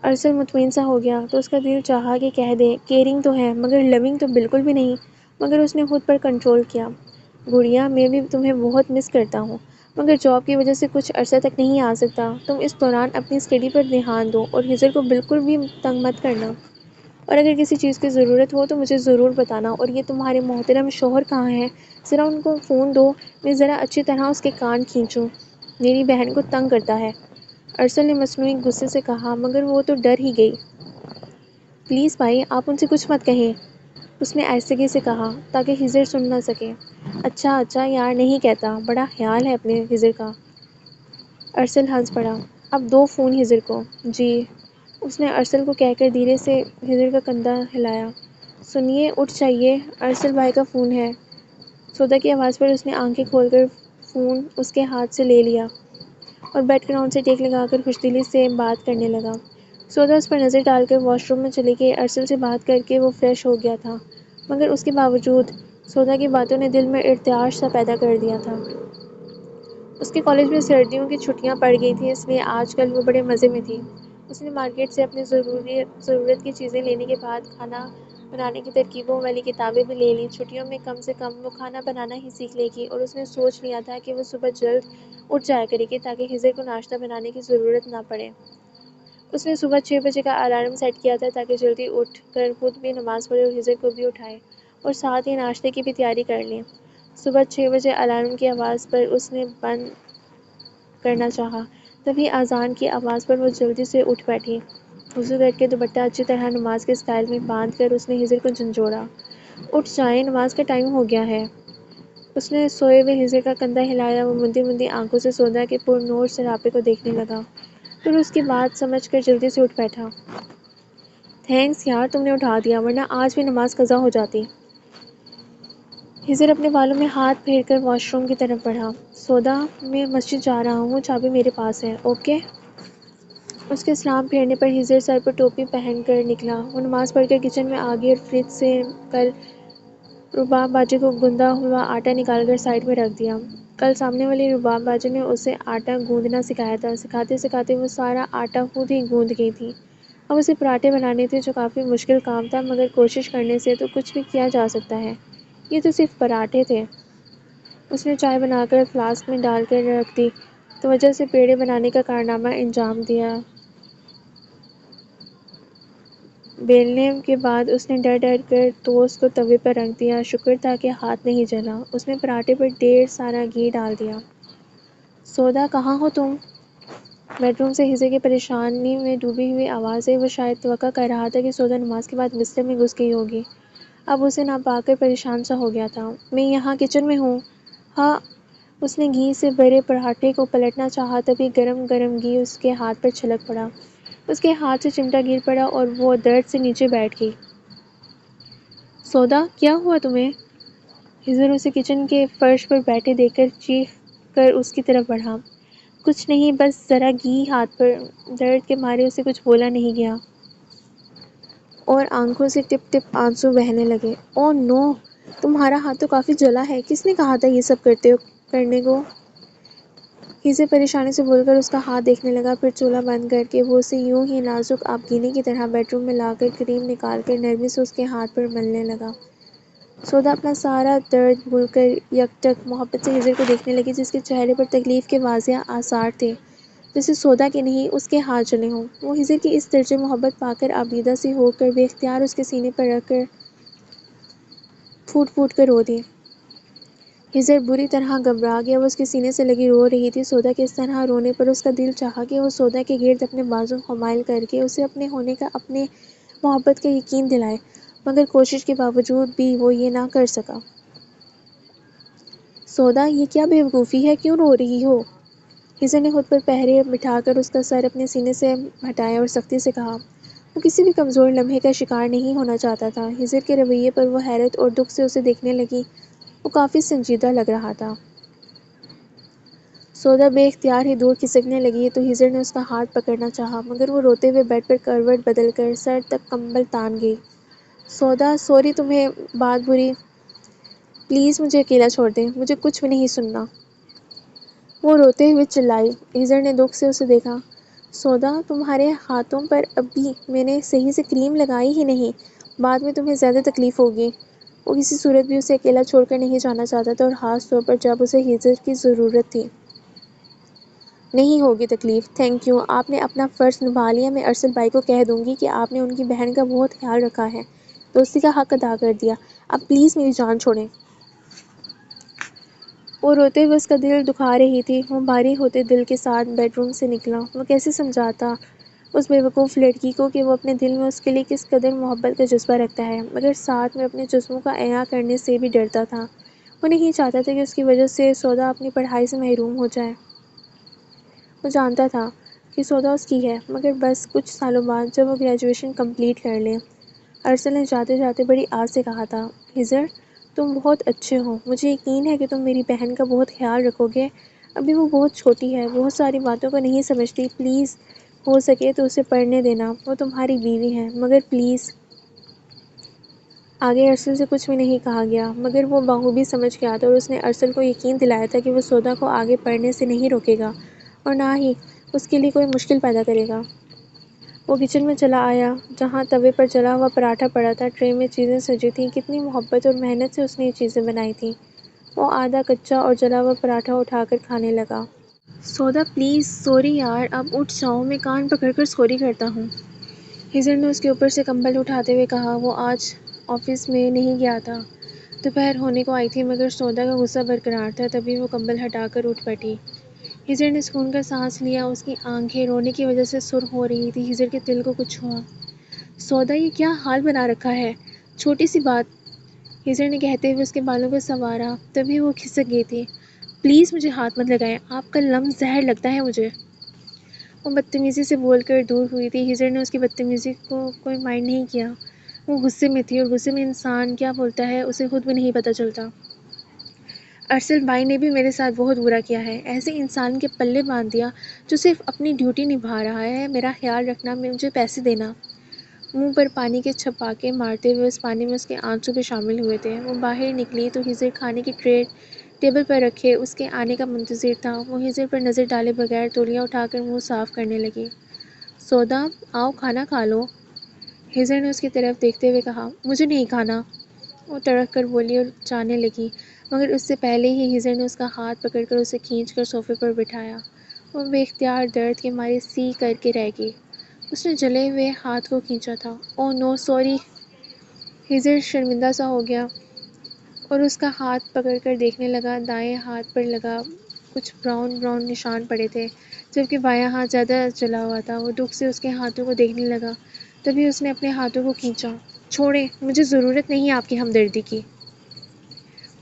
ارسل مطمئن سا ہو گیا تو اس کا دل چاہا کہ کہہ دے، کیئرنگ تو ہے مگر لونگ تو بالکل بھی نہیں، مگر اس نے خود پر کنٹرول کیا۔ گڑیا، میں بھی تمہیں بہت مس کرتا ہوں، مگر جاب کی وجہ سے کچھ عرصہ تک نہیں آ سکتا۔ تم اس دوران اپنی اسٹڈی پر دھیان دو اور ہزر کو بالکل بھی تنگ مت کرنا، اور اگر کسی چیز کی ضرورت ہو تو مجھے ضرور بتانا۔ اور یہ تمہارے محترم شوہر کہاں ہیں؟ ذرا ان کو فون دو، میں ذرا اچھی طرح اس کے کان کھینچوں، میری بہن کو تنگ کرتا ہے۔ ارسل نے مصنوعی غصے سے کہا، مگر وہ تو ڈر ہی گئی۔ پلیز بھائی، آپ ان سے کچھ مت کہیں، اس نے آہستگی سے کہا تاکہ ہزر سن نہ سکے۔ اچھا یار، نہیں کہتا، بڑا خیال ہے اپنے ہزر کا۔ ارسل ہنس پڑا۔ اب دو فون ہزر کو۔ جی، اس نے ارسل کو کہہ کر دھیرے سے ہزر کا کندھا ہلایا۔ سنیے، اٹھ جائیے، ارسل بھائی کا فون ہے۔ سودا کی آواز پر اس نے آنکھیں کھول کر فون اس کے ہاتھ سے لے لیا اور بیک گراؤنڈ سے ٹیک لگا کر خوشدلی سے بات کرنے لگا۔ سودا اس پر نظر ڈال کر واش روم میں چلی گئی۔ ارسل سے بات کر کے وہ فریش ہو گیا تھا، مگر اس کے باوجود سودا کی باتوں نے دل میں ارتعاش سا پیدا کر دیا تھا۔ اس کے کالج میں سردیوں کی چھٹیاں پڑ گئی تھیں، اس لیے آج کل وہ بڑے مزے میں تھی۔ اس نے مارکیٹ سے اپنی ضرورت کی چیزیں لینے کے بعد کھانا بنانے کی ترکیبوں والی کتابیں بھی لے لیں۔ چھٹیوں میں کم سے کم وہ کھانا بنانا ہی سیکھ لے گی، اور اس نے سوچ لیا تھا کہ وہ صبح جلد اٹھ جایا کرے گی تاکہ ہزر کو ناشتہ بنانے کی ضرورت نہ پڑے۔ اس نے صبح 6 بجے کا الارم سیٹ کیا تھا تاکہ جلدی اٹھ کر خود بھی نماز پڑھے اور ہزر کو بھی اٹھائے اور ساتھ ہی ناشتے کی بھی تیاری کر لیں۔ صبح 6 بجے الارم کی آواز پر اس نے بند کرنا چاہا، تبھی اذان کی آواز پر وہ جلدی سے اٹھ بیٹھی۔ وضو کر کے دوپٹہ اچھی طرح نماز کے سٹائل میں باندھ کر اس نے ہزر کو جھنجھوڑا۔ اٹھ جائیں، نماز کا ٹائم ہو گیا ہے۔ اس نے سوئے ہوئے ہزر کا کندھا ہلایا۔ وہ مندی مندی آنکھوں سے سودا کے پر نور سراپے کو دیکھنے لگا، پھر اس کی بات سمجھ کر جلدی سے اٹھ بیٹھا۔ تھینکس یار، تم نے اٹھا دیا، ورنہ آج بھی نماز قضا ہو جاتی۔ ہزر اپنے بالوں میں ہاتھ پھیر کر واش روم کی طرف بڑھا۔ سودا، میں مسجد جا رہا ہوں، چابی میرے پاس ہے، اوکے؟ اس کے سلام پھیرنے پر ہجر سر پر ٹوپی پہن کر نکلا۔ وہ نماز پڑھ کر کچن میں آ گئی اور فریج سے کل رباب باجے کو گوندا ہوا آٹا نکال کر سائیڈ میں رکھ دیا۔ کل سامنے والی رباب باجے نے اسے آٹا گوندنا سکھایا تھا۔ سکھاتے سکھاتے وہ سارا آٹا خود ہی گوندھ گئی تھی۔ اب اسے پراٹھے بنانے تھے جو کافی مشکل کام تھا، مگر کوشش کرنے سے تو کچھ بھی کیا جا سکتا ہے۔ یہ تو صرف پراٹھے تھے۔ اس نے چائے بنا کر فلاسک میں ڈال کر رکھ دی، توجہ سے پیڑے بنانے کا کارنامہ انجام دیا۔ بیلنے کے بعد اس نے ڈر ڈر کر ٹوسٹ کو توے پر رکھ دیا۔ شکر تھا کہ ہاتھ نہیں جلا۔ اس نے پراٹھے پر ڈھیر سارا گھی ڈال دیا۔ سودا کہاں ہو تم؟ بیڈ روم سے ہجر کی پریشانی میں ڈوبی ہوئی آواز آئی۔ وہ شاید توقع کر رہا تھا کہ سودا نماز کے بعد بستر میں گھس گئی ہوگی۔ اب اسے نہ پا کر پریشان سا ہو گیا تھا۔ میں یہاں کچن میں ہوں۔ ہاں۔ اس نے گھی سے بھرے پراٹھے کو پلٹنا چاہا، تبھی گرم گرم گھی اس کے ہاتھ پر چھلک پڑا۔ اس کے ہاتھ سے چمٹا گر پڑا اور وہ درد سے نیچے بیٹھ گئی۔ سودا، کیا ہوا تمہیں؟ ہجر اسے کچن کے فرش پر بیٹھے دیکھ کر چیخ کر اس کی طرف بڑھا۔ کچھ نہیں، بس ذرا گھی ہاتھ پر۔ درد کے مارے اسے کچھ بولا نہیں گیا اور آنکھوں سے ٹپ ٹپ آنسو بہنے لگے۔ اوہ نو! تمہارا ہاتھ تو کافی جلا ہے۔ کس نے کہا تھا یہ سب کرنے کو؟ ہجر پریشانی سے بول کر اس کا ہاتھ دیکھنے لگا، پھر چولہا بند کر کے وہ اسے یوں ہی نازک آبگینی کی طرح بیڈ روم میں لا کر کریم نکال کر نرمی سے اس کے ہاتھ پر ملنے لگا۔ سودا اپنا سارا درد بھول کر یکٹک محبت سے ہجر کو دیکھنے لگی، جس کے چہرے پر تکلیف کے واضح آثار تھے، جیسے سودا کے نہیں اس کے ہاتھ جلے ہوں۔ وہ ہجر کی اس درجے محبت پا کر آبیدہ سی ہو کر بے اختیار اس کے سینے پر رکھ کر پھوٹ پھوٹ کر رو دی۔ ہجر بری طرح گھبرا گیا۔ وہ اس کے سینے سے لگی رو رہی تھی۔ سودا کے اس طرح رونے پر اس کا دل چاہا کہ وہ سودا کے گرد اپنے بازو حمائل کر کے اسے اپنے ہونے کا، اپنے محبت کا یقین دلائے، مگر کوشش کے باوجود بھی وہ یہ نہ کر سکا۔ سودا، یہ کیا بے وقوفی ہے؟ کیوں رو رہی ہو؟ ہجر نے خود پر پہرے بٹھا کر اس کا سر اپنے سینے سے ہٹایا اور سختی سے کہا۔ وہ کسی بھی کمزور لمحے کا شکار نہیں ہونا چاہتا تھا۔ ہجر کے رویے پر وہ حیرت اور دکھ سے اسے دیکھنے لگی۔ وہ کافی سنجیدہ لگ رہا تھا۔ سودا بے اختیار ہی دور کھسکنے لگی تو ہجر نے اس کا ہاتھ پکڑنا چاہا، مگر وہ روتے ہوئے بیڈ پر کروٹ بدل کر سر تک کمبل تان گئی۔ سودا، سوری، تمہیں بات بری۔ پلیز مجھے اکیلا چھوڑ دیں، مجھے کچھ بھی نہیں سننا۔ وہ روتے ہوئے چلائی۔ ہجر نے دکھ سے اسے دیکھا۔ سودا، تمہارے ہاتھوں پر ابھی میں نے صحیح سے کریم لگائی ہی نہیں، بعد میں تمہیں زیادہ تکلیف ہوگی۔ وہ کسی صورت بھی اسے اکیلا چھوڑ کر نہیں جانا چاہتا تھا، اور خاص طور پر جب اسے ہجر کی ضرورت تھی۔ نہیں ہوگی تکلیف، تھینک یو، آپ نے اپنا فرض نبھا لیا۔ میں ارسل بھائی کو کہہ دوں گی کہ آپ نے ان کی بہن کا بہت خیال رکھا ہے، دوستی کا حق ادا کر دیا۔ اب پلیز میری جان چھوڑیں۔ وہ روتے ہوئے اس کا دل دکھا رہی تھی۔ وہ بھاری ہوتے دل کے ساتھ بیڈ روم سے نکلا۔ وہ کیسے سمجھاتا اس بے وقوف لڑکی کو کہ وہ اپنے دل میں اس کے لیے کس قدر محبت کا جذبہ رکھتا ہے، مگر ساتھ میں اپنے جذبوں کا اعادہ کرنے سے بھی ڈرتا تھا۔ وہ نہیں چاہتا تھا کہ اس کی وجہ سے سودا اپنی پڑھائی سے محروم ہو جائے۔ وہ جانتا تھا کہ سودا اس کی ہے، مگر بس کچھ سالوں بعد جب وہ گریجویشن کمپلیٹ کر لے۔ ارسل نے جاتے جاتے بڑی آس سے کہا تھا، ہجر، تم بہت اچھے ہو، مجھے یقین ہے کہ تم میری بہن کا بہت خیال رکھو گے۔ ابھی وہ بہت چھوٹی ہے، بہت ساری باتوں کو نہیں سمجھتی، پلیز ہو سکے تو اسے پڑھنے دینا۔ وہ تمہاری بیوی ہے، مگر پلیز۔ آگے ارسل سے کچھ بھی نہیں کہا گیا، مگر وہ بخوبی سمجھ گیا تھا، اور اس نے ارسل کو یقین دلایا تھا کہ وہ سودا کو آگے پڑھنے سے نہیں روکے گا اور نہ ہی اس کے لیے کوئی مشکل پیدا کرے گا۔ وہ کچن میں چلا آیا، جہاں توے پر جلا ہوا پراٹھا پڑا تھا، ٹرے میں چیزیں سجی تھیں۔ کتنی محبت اور محنت سے اس نے یہ چیزیں بنائی تھیں۔ وہ آدھا کچا اور جلا ہوا پراٹھا اٹھا کر کھانے لگا۔ سودا، پلیز، سوری یار، اب اٹھ جاؤ، میں کان پکڑ کر سوری کرتا ہوں۔ ہجر نے اس کے اوپر سے کمبل اٹھاتے ہوئے کہا۔ وہ آج آفس میں نہیں گیا تھا۔ دوپہر ہونے کو آئی تھی، مگر سودا کا غصہ برقرار تھا، تبھی وہ کمبل ہٹا کر اٹھ بیٹھی۔ ہجر نے سکون کا سانس لیا۔ اس کی آنکھیں رونے کی وجہ سے سرخ ہو رہی تھیں۔ ہجر کے دل کو کچھ ہوا۔ سودا، یہ کیا حال بنا رکھا ہے؟ چھوٹی سی بات، ہجر نے کہتے ہوئے اس کے بالوں کو سنوارا، تبھی وہ کھسک گئی تھی۔ پلیز مجھے ہاتھ مت لگائیں، آپ کا لمس زہر لگتا ہے مجھے۔ وہ بدتمیزی سے بول کر دور ہوئی تھی۔ ہجر نے اس کی بدتمیزی کو کوئی مائنڈ نہیں کیا۔ وہ غصے میں تھی، اور غصے میں انسان کیا بولتا ہے اسے خود بھی نہیں پتہ چلتا۔ ارسل بھائی نے بھی میرے ساتھ بہت برا کیا ہے، ایسے انسان کے پلے باندھ دیا جو صرف اپنی ڈیوٹی نبھا رہا ہے۔ میرا خیال رکھنا، مجھے پیسے دینا۔ منہ پر پانی کے چھپاکے مارتے ہوئے اس پانی میں اس کے آنسو بھی شامل ہوئے تھے۔ وہ باہر نکلی تو ہزر کھانے کی ٹرے ٹیبل پر رکھے اس کے آنے کا منتظر تھا۔ وہ ہزر پر نظر ڈالے بغیر تولیہ اٹھا کر منہ صاف کرنے لگی۔ سودا، آؤ کھانا کھا لو، ہزر نے اس کی طرف دیکھتے ہوئے کہا۔ مجھے نہیں کھانا، وہ تڑک کر بولی اور جانے لگی، مگر اس سے پہلے ہی ہزر نے اس کا ہاتھ پکڑ کر اسے کھینچ کر صوفے پر بٹھایا۔ وہ بے اختیار درد کے مارے سی کر کے رہ گئی۔ اس نے جلے ہوئے ہاتھ کو کھینچا تھا۔ اوہ نو، سوری۔ ہزر شرمندہ سا ہو گیا اور اس کا ہاتھ پکڑ کر دیکھنے لگا۔ دائیں ہاتھ پر لگا کچھ براؤن نشان پڑے تھے، جبکہ بایاں ہاتھ زیادہ جلا ہوا تھا۔ وہ دکھ سے اس کے ہاتھوں کو دیکھنے لگا، تبھی اس نے اپنے ہاتھوں کو کھینچا۔ چھوڑیں، مجھے ضرورت نہیں آپ کی ہمدردی کی۔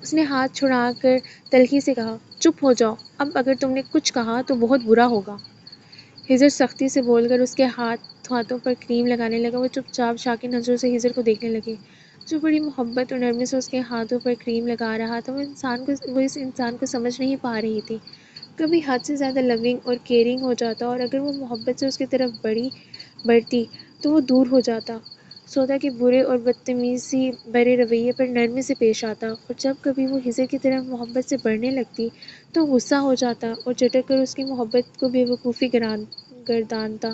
اس نے ہاتھ چھڑا کر تلخی سے کہا۔ چپ ہو جاؤ، اب اگر تم نے کچھ کہا تو بہت برا ہوگا۔ ہزر سختی سے بول کر اس کے ہاتھوں پر کریم لگانے لگا۔ وہ چپ چاپ شاکر نظروں سے ہزر کو دیکھنے لگی، جو بڑی محبت اور نرمی سے اس کے ہاتھوں پر کریم لگا رہا تھا۔ وہ اس انسان کو سمجھ نہیں پا رہی تھی۔ کبھی حد سے زیادہ لونگ اور کیئرنگ ہو جاتا اور اگر وہ محبت سے اس کی طرف بڑھتی تو وہ دور ہو جاتا، سودا کے برے اور بدتمیزی بھرے رویے پر نرمی سے پیش آتا، اور جب کبھی وہ ہزر کی طرف محبت سے بڑھنے لگتی تو غصہ ہو جاتا اور جھٹک کر اس کی محبت کو بے وقوفی گردانتا۔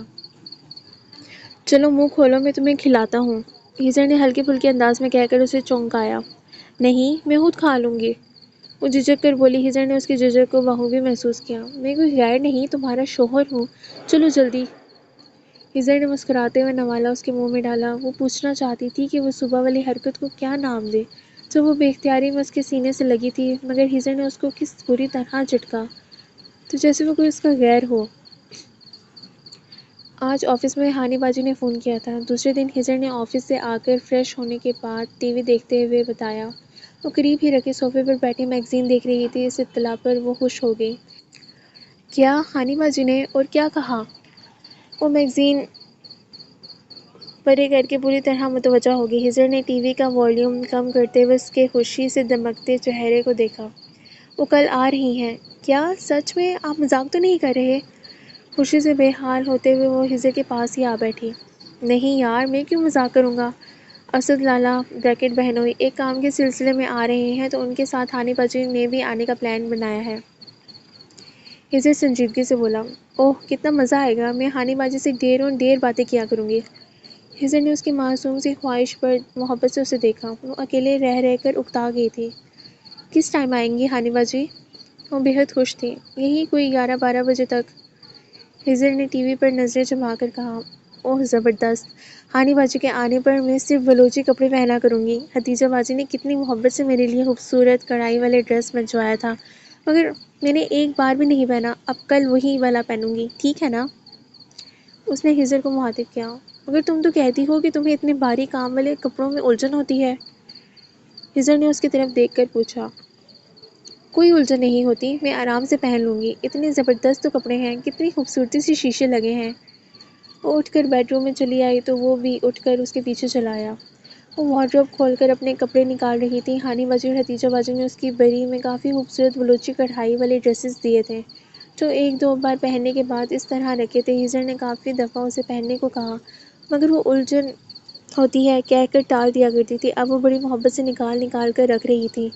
چلو منہ کھولو، میں تمہیں کھلاتا ہوں، ہزر نے ہلکے پھلکے انداز میں کہہ کر اسے چونکایا۔ نہیں، میں خود کھا لوں گی، وہ جھجک کر بولی۔ ہزر نے اس کی جھجک کو بخوبی محسوس کیا۔ میں کوئی غیر نہیں، تمہارا شوہر ہوں، چلو جلدی۔ ہزر نے مسکراتے ہوئے نوالا اس کے منہ میں ڈالا۔ وہ پوچھنا چاہتی تھی کہ وہ صبح والی حرکت کو کیا نام دے جب وہ بے اختیاری میں اس کے سینے سے لگی تھی، مگر ہزر نے اس کو کس بری طرح جھٹکا، تو جیسے وہ کوئی اس کا غیر ہو۔ آج آفس میں ہانی باجی نے فون کیا تھا۔ دوسرے دن ہزر نے آفس سے آ کر فریش ہونے کے بعد ٹی وی دیکھتے ہوئے بتایا۔ وہ قریب ہی رکھے صوفے پر بیٹھی میگزین دیکھ رہی تھی۔ اس اطلاع پر وہ خوش ہو گئی۔ کیا ہانی باجی نے اور کیا کہا؟ وہ میگزین پرے کر کے پوری طرح متوجہ ہو گئی۔ ہزر نے ٹی وی کا والیوم کم کرتے ہوئے اس کے خوشی سے دمکتے چہرے کو دیکھا۔ وہ کل آ رہی ہیں؟ کیا سچ میں؟ آپ مذاق تو نہیں کر رہے؟ خوشی سے بے حال ہوتے ہوئے وہ ہزر کے پاس ہی آ بیٹھی۔ نہیں یار، میں کیوں مذاق کروں گا؟ اسد لالا بہنوئی ایک کام کے سلسلے میں آ رہے ہیں تو ان کے ساتھ ہانی باجی نے بھی آنے کا پلان بنایا ہے۔ ہزر سنجیدگی سے بولا۔ اوہ کتنا مزہ آئے گا، میں ہانی باجی سے ڈھیروں ڈھیر باتیں کیا کروں گی۔ ہزر نے اس کی معصوم سی خواہش پر محبت سے اسے دیکھا۔ وہ اکیلے رہ کر اکتا گئی تھی۔ کس ٹائم آئیں گی ہانی باجی؟ وہ بے حد خوش تھی۔ یہی کوئی 11-12 بجے تک، ہزر نے ٹی وی پر نظریں جما کر کہا۔ اوہ زبردست، ہانی باجی کے آنے پر میں صرف بلوچی کپڑے پہنا کروں گی۔ حتیجہ باجی نے کتنی محبت سے میرے لیے خوبصورت کڑھائی والے ڈریس بھجوایا تھا، مگر میں نے ایک بار بھی نہیں پہنا، اب کل وہی والا پہنوں گی، ٹھیک ہے نا؟ اس نے ہزر کو مخاطب کیا۔ مگر تم تو کہتی ہو کہ تمہیں اتنے بھاری کام والے کپڑوں میں الجھن ہوتی ہے، ہزر نے اس کی طرف دیکھ کر پوچھا۔ کوئی الجھن نہیں ہوتی، میں آرام سے پہن لوں گی، اتنے زبردست تو کپڑے ہیں، کتنی خوبصورتی سے شیشے لگے ہیں۔ وہ اٹھ کر بیڈ روم میں چلی آئی تو وہ بھی اٹھ کر اس کے پیچھے چلا آیا۔ وہ وارڈروب کھول کر اپنے کپڑے نکال رہی تھی۔ ہانی باجی اور حتیجہ باجی نے اس کی بری میں کافی خوبصورت بلوچی کڑھائی والے ڈریسز دیے تھے، جو 1-2 بار پہننے کے بعد اس طرح رکھے تھے۔ ہزر نے کافی دفعہ اسے پہننے کو کہا، مگر وہ الجھن ہوتی ہے کہہ کر ٹال دیا کرتی تھی۔ اب وہ بڑی محبت سے نکال کر رکھ رہی تھی۔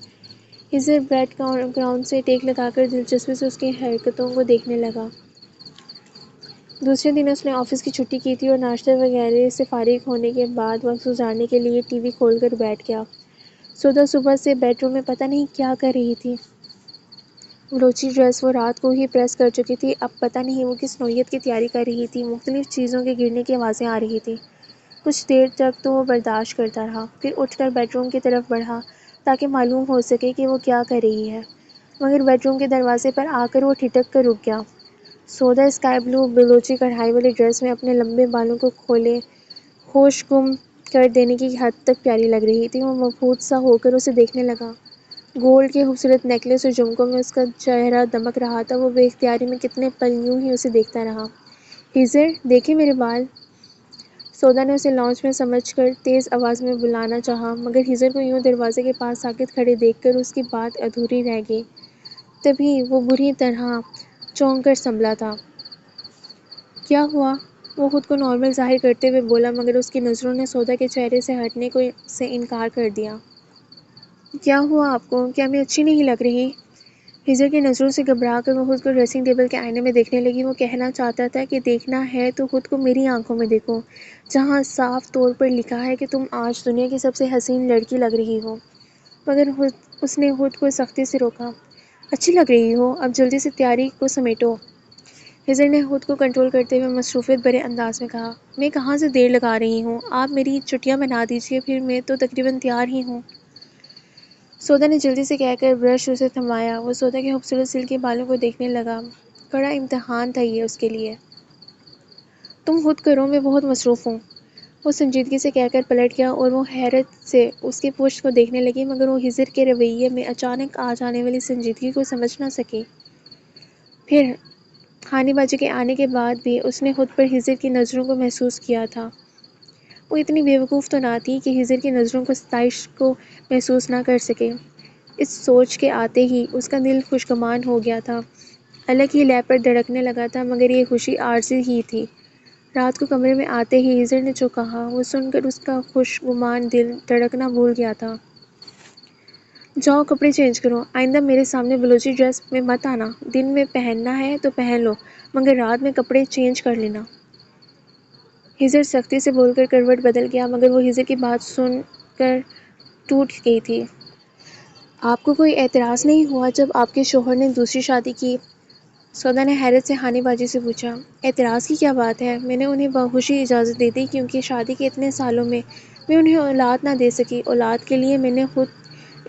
ہزر بیک گراؤنڈ سے ٹیک لگا کر دلچسپی سے اس کی حرکتوں کو دیکھنے لگا۔ دوسرے دن اس نے آفس کی چھٹی کی تھی اور ناشتہ وغیرہ سے فارغ ہونے کے بعد وقت گزارنے کے لیے ٹی وی کھول کر بیٹھ گیا۔ سودا صبح سے بیڈ روم میں پتہ نہیں کیا کر رہی تھی۔ بلوچی ڈریس وہ رات کو ہی پریس کر چکی تھی، اب پتہ نہیں وہ کس نوعیت کی تیاری کر رہی تھی۔ مختلف چیزوں کے گرنے کی آوازیں آ رہی تھیں۔ کچھ دیر تک تو وہ برداشت کرتا رہا، پھر اٹھ کر بیڈ روم کی طرف بڑھا تاکہ معلوم ہو سکے کہ وہ کیا کر رہی ہے، مگر بیڈ روم کے دروازے پر آ کر وہ ٹھٹک کر رک گیا۔ سودا اسکائی بلو بلوچی کڑھائی والے ڈریس میں اپنے لمبے بالوں کو کھولے ہوش گم کر دینے کی حد تک پیاری لگ رہی تھی۔ وہ مبہوت سا ہو کر اسے دیکھنے لگا۔ گولڈ کے خوبصورت نیکلس اور جھمکوں میں اس کا چہرہ دمک رہا تھا۔ وہ بے اختیاری میں کتنے پل یوں ہی اسے دیکھتا رہا۔ ہزر، دیکھے میرے بال؟ سودا نے اسے لانچ میں سمجھ کر تیز آواز میں بلانا چاہا، مگر ہیزر کو یوں دروازے کے پاس ساکت کھڑے دیکھ کر اس کی بات ادھوری رہ گئی۔ تبھی وہ بری طرح چونک کر سنبھلا تھا۔ کیا ہوا؟ وہ خود کو نارمل ظاہر کرتے ہوئے بولا، مگر اس کی نظروں نے سودا کے چہرے سے ہٹنے سے انکار کر دیا۔ کیا ہوا آپ کو؟ کیا میں اچھی نہیں لگ رہی؟ ہیزر کی نظروں سے گھبرا کر وہ خود کو ڈریسنگ ٹیبل کے آئینے میں دیکھنے لگی۔ وہ کہنا چاہتا تھا کہ دیکھنا ہے تو خود کو میری آنکھوں میں دیکھو، جہاں صاف طور پر لکھا ہے کہ تم آج دنیا کی سب سے حسین لڑکی لگ رہی ہو، مگر اس نے خود کو سختی سے روکا۔ اچھی لگ رہی ہو؟ اب جلدی سے تیاری کو سمیٹو۔ ہیزر نے خود کو کنٹرول کرتے ہوئے مصروفیت بھرے انداز میں کہا، میں کہاں سے دیر لگا رہی ہوں، آپ میری چھٹیاں بنا دیجیے، پھر میں تو تقریباً تیار ہی ہوں۔ سودا نے جلدی سے کہہ کر برش اسے تھمایا۔ وہ سودا کے خوبصورت سلکی بالوں کو دیکھنے لگا۔ بڑا امتحان تھا یہ اس کے لیے۔ تم خود کرو، میں بہت مصروف ہوں، وہ سنجیدگی سے کہہ کر پلٹ گیا اور وہ حیرت سے اس کی پشت کو دیکھنے لگی، مگر وہ ہیزر کے رویے میں اچانک آ جانے والی سنجیدگی کو سمجھ نہ سکی۔ پھر ہانی بازی کے آنے کے بعد بھی اس نے خود پر ہیزر کی نظروں کو محسوس کیا تھا۔ وہ اتنی بے وقوف تو نہ تھی کہ ہیزر کی نظروں کو ستائش کو محسوس نہ کر سکے۔ اس سوچ کے آتے ہی اس کا دل خوشگمان ہو گیا تھا، الگ ہی لے پر دھڑکنے لگا تھا، مگر یہ خوشی عارضی ہی تھی۔ رات کو کمرے میں آتے ہی ہیزر نے جو کہا وہ سن کر اس کا خوشگمان دل دھڑکنا بھول گیا تھا۔ جاؤ کپڑے چینج کرو، آئندہ میرے سامنے بلوچی ڈریس میں مت آنا، دن میں پہننا ہے تو پہن لو، مگر رات میں کپڑے چینج کر لینا۔ ہیزر سختی سے بول کر کروٹ بدل گیا، مگر وہ ہیزر کی بات سن کر ٹوٹ گئی تھی۔ آپ کو کوئی اعتراض نہیں ہوا جب آپ کے شوہر نے دوسری شادی کی؟ سودا نے حیرت سے ہانی بازی سے پوچھا۔ اعتراض کی کیا بات ہے؟ میں نے انہیں بخوشی اجازت دے دی، کیونکہ شادی کے اتنے سالوں میں انہیں اولاد نہ دے سکی، اولاد کے لیے میں نے خود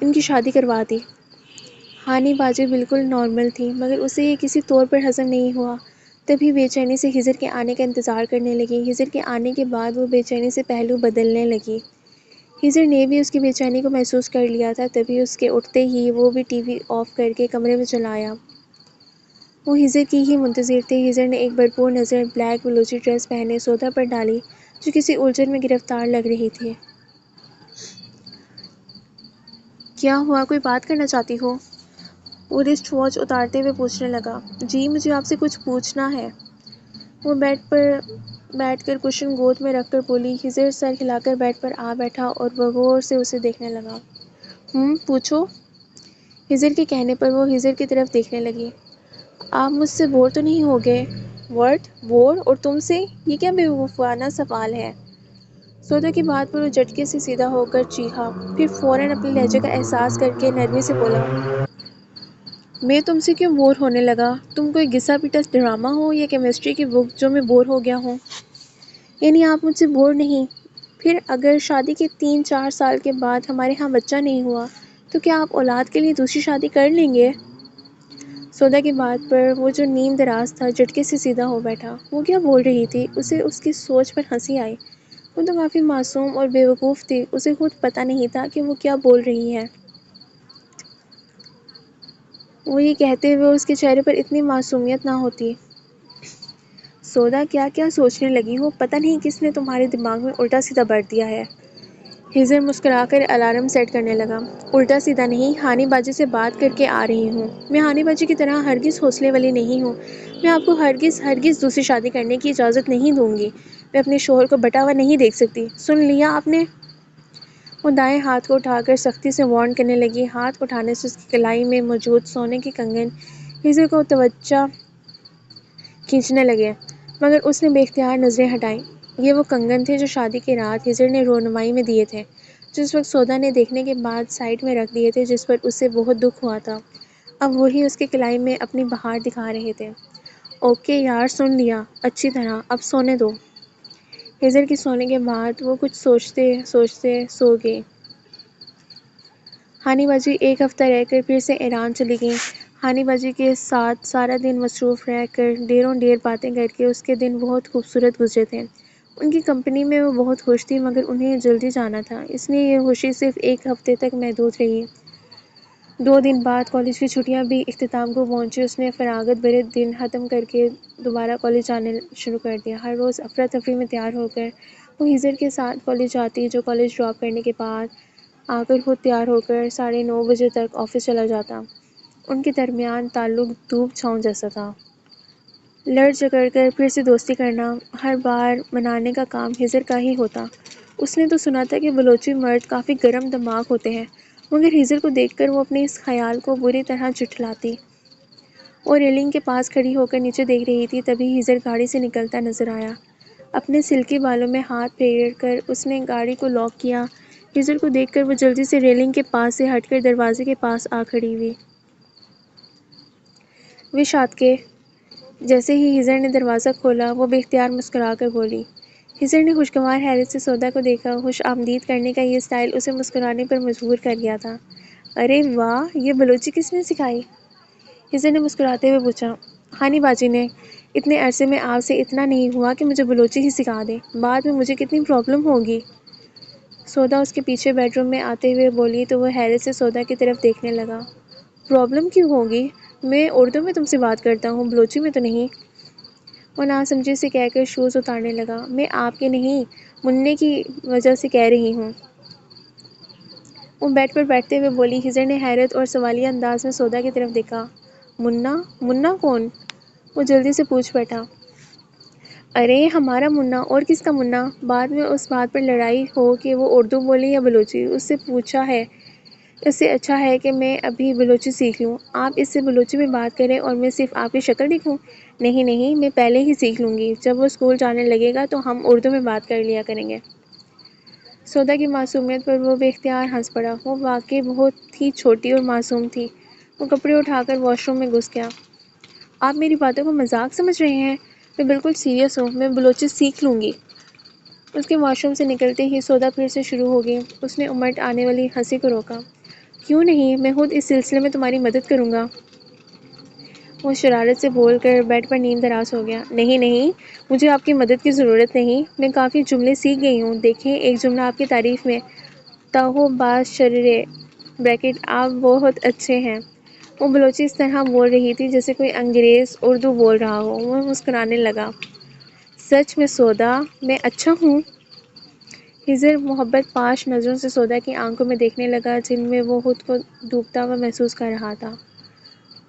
ان کی شادی کروا دی۔ ہانی بازی بالکل نارمل تھی، مگر اسے یہ کسی طور پر ہضم نہیں ہوا۔ تبھی بے چینی سے ہیزر کے آنے کا انتظار کرنے لگی۔ ہیزر کے آنے کے بعد وہ بے چینی سے پہلو بدلنے لگی۔ ہیزر نے بھی اس کی بے چینی کو محسوس کر لیا تھا۔ تبھی اس کے اٹھتے ہی وہ بھی ٹی وی آف کر کے کمرے میں چلا آیا۔ وہ ہیزر کی ہی منتظر تھے۔ ہیزر نے ایک بھرپور نظر بلیک بلوچی ڈریس پہنے سودا پر ڈالی، جو کسی الجھن میں گرفتار لگ رہی تھی۔ کیا ہوا؟ کوئی بات کرنا چاہتی ہو؟ وہ رسٹ واچ اتارتے ہوئے پوچھنے لگا۔ جی، مجھے آپ سے کچھ پوچھنا ہے۔ وہ بیڈ پر بیٹھ کر کشن گود میں رکھ کر بولی۔ ہیزر سر ہلا کر بیڈ پر آ بیٹھا اور غور سے اسے دیکھنے لگا۔ پوچھو۔ ہیزر کے کہنے پر وہ ہیزر کی طرف دیکھنے لگی۔ آپ مجھ سے بور تو نہیں ہو گئے؟ واٹ؟ بور؟ اور تم سے؟ یہ کیا بے وقوفانہ سوال ہے؟ سودا کی بات پر وہ جھٹکے سے سیدھا ہو کر چیخا، پھر فوراً اپنے لہجے کا احساس کر کے نرمی سے بولا، میں تم سے کیوں بور ہونے لگا؟ تم کوئی گھسا پٹا ڈرامہ ہو یا کیمسٹری کی بک جو میں بور ہو گیا ہوں؟ یعنی آپ مجھ سے بور نہیں؟ پھر اگر شادی کے 3-4 سال کے بعد ہمارے ہاں بچہ نہیں ہوا تو کیا آپ اولاد کے لیے دوسری شادی کر لیں گے؟ سودا کی بات پر وہ جو نیم دراز تھا جھٹکے سے سیدھا ہو بیٹھا۔ وہ کیا بول رہی تھی؟ اسے اس کی سوچ پر ہنسی آئی۔ وہ تو کافی معصوم اور بے وقوف تھی، اسے خود پتہ نہیں تھا کہ وہ کیا بول رہی ہے۔ وہ یہ کہتے ہوئے اس کے چہرے پر اتنی معصومیت نہ ہوتی۔ سودا، کیا کیا سوچنے لگی ہو؟ پتہ نہیں کس نے تمہارے دماغ میں الٹا سیدھا بھر دیا ہے۔ ہیزر مسکرا کر الارم سیٹ کرنے لگا۔ الٹا سیدھا نہیں، ہانی بازی سے بات کر کے آ رہی ہوں۔ میں ہانی بازی کی طرح ہرگز حوصلے والی نہیں ہوں۔ میں آپ کو ہرگز دوسری شادی کرنے کی اجازت نہیں دوں گی۔ میں اپنے شوہر کو بٹا ہوا نہیں دیکھ سکتی، سن لیا آپ نے؟ وہ دائیں ہاتھ کو اٹھا کر سختی سے وارن کرنے لگی۔ ہاتھ اٹھانے سے اس کی کلائی میں موجود سونے کے کنگن ہیزر کو توجہ کھینچنے لگے، مگر اس نے بے اختیار نظریں ہٹائیں۔ یہ وہ کنگن تھے جو شادی کی رات ہیزر نے رونمائی میں دیے تھے، جس وقت سودا نے دیکھنے کے بعد سائیڈ میں رکھ دیے تھے، جس پر اسے بہت دکھ ہوا تھا۔ اب وہی اس کی کلائی میں اپنی بہار دکھا رہے تھے۔ اوکے یار، سن لیا اچھی طرح، اب سونے دو۔ ہیزر کے سونے کے بعد وہ کچھ سوچتے سوچتے سو گئی۔ ہانی بازی ایک ہفتہ رہ کر پھر سے ایران چلی گئیں۔ ہانی بازی کے ساتھ سارا دن مصروف رہ کر ڈیروں ڈیر باتیں کر کے اس کے دن بہت خوبصورت گزرے تھے۔ ان کی کمپنی میں وہ بہت خوش تھی، مگر انہیں جلدی جانا تھا، اس لیے یہ خوشی صرف ایک ہفتے تک محدود رہی۔ 2 دن بعد کالج کی چھٹیاں بھی اختتام کو پہنچی۔ اس نے فراغت بھرے دن ختم کر کے دوبارہ کالج جانا شروع کر دیا۔ ہر روز افراتفری میں تیار ہو کر وہ ہیزر کے ساتھ کالج جاتی، جو کالج ڈراپ کرنے کے بعد آ کر خود تیار ہو کر 9:30 بجے تک آفس چلا جاتا۔ ان کے درمیان تعلق دھوپ چھاؤں جیسا تھا۔ لڑ جھگڑ کر پھر سے دوستی کرنا، ہر بار منانے کا کام ہیزر کا ہی ہوتا۔ اس نے تو سنا تھا کہ بلوچی مرد کافی گرم دماغ ہوتے ہیں، مگر ہیزر کو دیکھ کر وہ اپنے اس خیال کو بری طرح جھٹلاتی۔ وہ ریلنگ کے پاس کھڑی ہو کر نیچے دیکھ رہی تھی، تبھی ہیزر گاڑی سے نکلتا نظر آیا۔ اپنے سلکی بالوں میں ہاتھ پھیر کر اس نے گاڑی کو لاک کیا۔ ہیزر کو دیکھ کر وہ جلدی سے ریلنگ کے پاس سے ہٹ کر دروازے کے پاس آ کھڑی ہوئی۔ وش آتکے۔ جیسے ہی ہیزر نے دروازہ کھولا، وہ بے اختیار مسکرا کر بولی۔ ہیزر نے خوشگوار حیرت سے سودا کو دیکھا۔ خوش آمدید کرنے کا یہ سٹائل اسے مسکرانے پر مجبور کر گیا تھا۔ ارے واہ، یہ بلوچی کس نے سکھائی؟ ہیزر نے مسکراتے ہوئے پوچھا۔ ہانی باجی نے۔ اتنے عرصے میں آپ سے اتنا نہیں ہوا کہ مجھے بلوچی ہی سکھا دیں، بعد میں مجھے کتنی پرابلم ہوگی۔ سودا اس کے پیچھے بیڈ روم میں آتے ہوئے بولی تو وہ حیرت سے سودا کی طرف دیکھنے لگا۔ پرابلم کیوں ہوگی؟ میں اردو میں تم سے بات کرتا ہوں، بلوچی میں تو نہیں۔ وہ ناسمجھی سے کہہ کر شوز اتارنے لگا۔ میں آپ کے نہیں، مننے کی وجہ سے کہہ رہی ہوں۔ وہ بیڈ پر بیٹھتے ہوئے بولی۔ ہیزر نے حیرت اور سوالیہ انداز میں سودا کی طرف دیکھا۔ منا؟ منا کون؟ وہ جلدی سے پوچھ بیٹھا۔ ارے ہمارا منا، اور کس کا منا؟ بعد میں اس بات پر لڑائی ہو کہ وہ اردو بولے یا بلوچی، اس سے پوچھا ہے، اس سے اچھا ہے کہ میں ابھی بلوچی سیکھ لوں۔ آپ اس سے بلوچی میں بات کریں اور میں صرف آپ کی شکل دکھوں؟ نہیں نہیں، میں پہلے ہی سیکھ لوں گی، جب وہ اسکول جانے لگے گا تو ہم اردو میں بات کر لیا کریں گے۔ سودا کی معصومیت پر وہ بے اختیار ہنس پڑا۔ وہ واقعی بہت ہی چھوٹی اور معصوم تھی۔ وہ کپڑے اٹھا کر واش روم میں گھس گیا۔ آپ میری باتوں کو مذاق سمجھ رہے ہیں؟ میں بالکل سیریس ہوں، میں بلوچی سیکھ لوں گی۔ اس کے واش روم سے نکلتے ہی سودا پھر سے شروع ہو گئی۔ اس نے امٹ آنے والی ہنسی کو روکا۔ کیوں نہیں، میں خود اس سلسلے میں تمہاری مدد کروں گا۔ وہ شرارت سے بول کر بیڈ پر نیند دراز ہو گیا۔ نہیں نہیں، مجھے آپ کی مدد کی ضرورت نہیں، میں کافی جملے سیکھ گئی ہوں۔ دیکھیں، ایک جملہ آپ کی تعریف میں، تاہو باز شررے بریکٹ آپ بہت اچھے ہیں۔ وہ بلوچی اس طرح بول رہی تھی جیسے کوئی انگریز اردو بول رہا ہو۔ وہ مسکرانے لگا۔ سچ میں سودا، میں اچھا ہوں؟ ہیزر محبت پاش نظروں سے سودا کی آنکھوں میں دیکھنے لگا، جن میں وہ خود کو ڈوبتا ہوا محسوس کر رہا تھا۔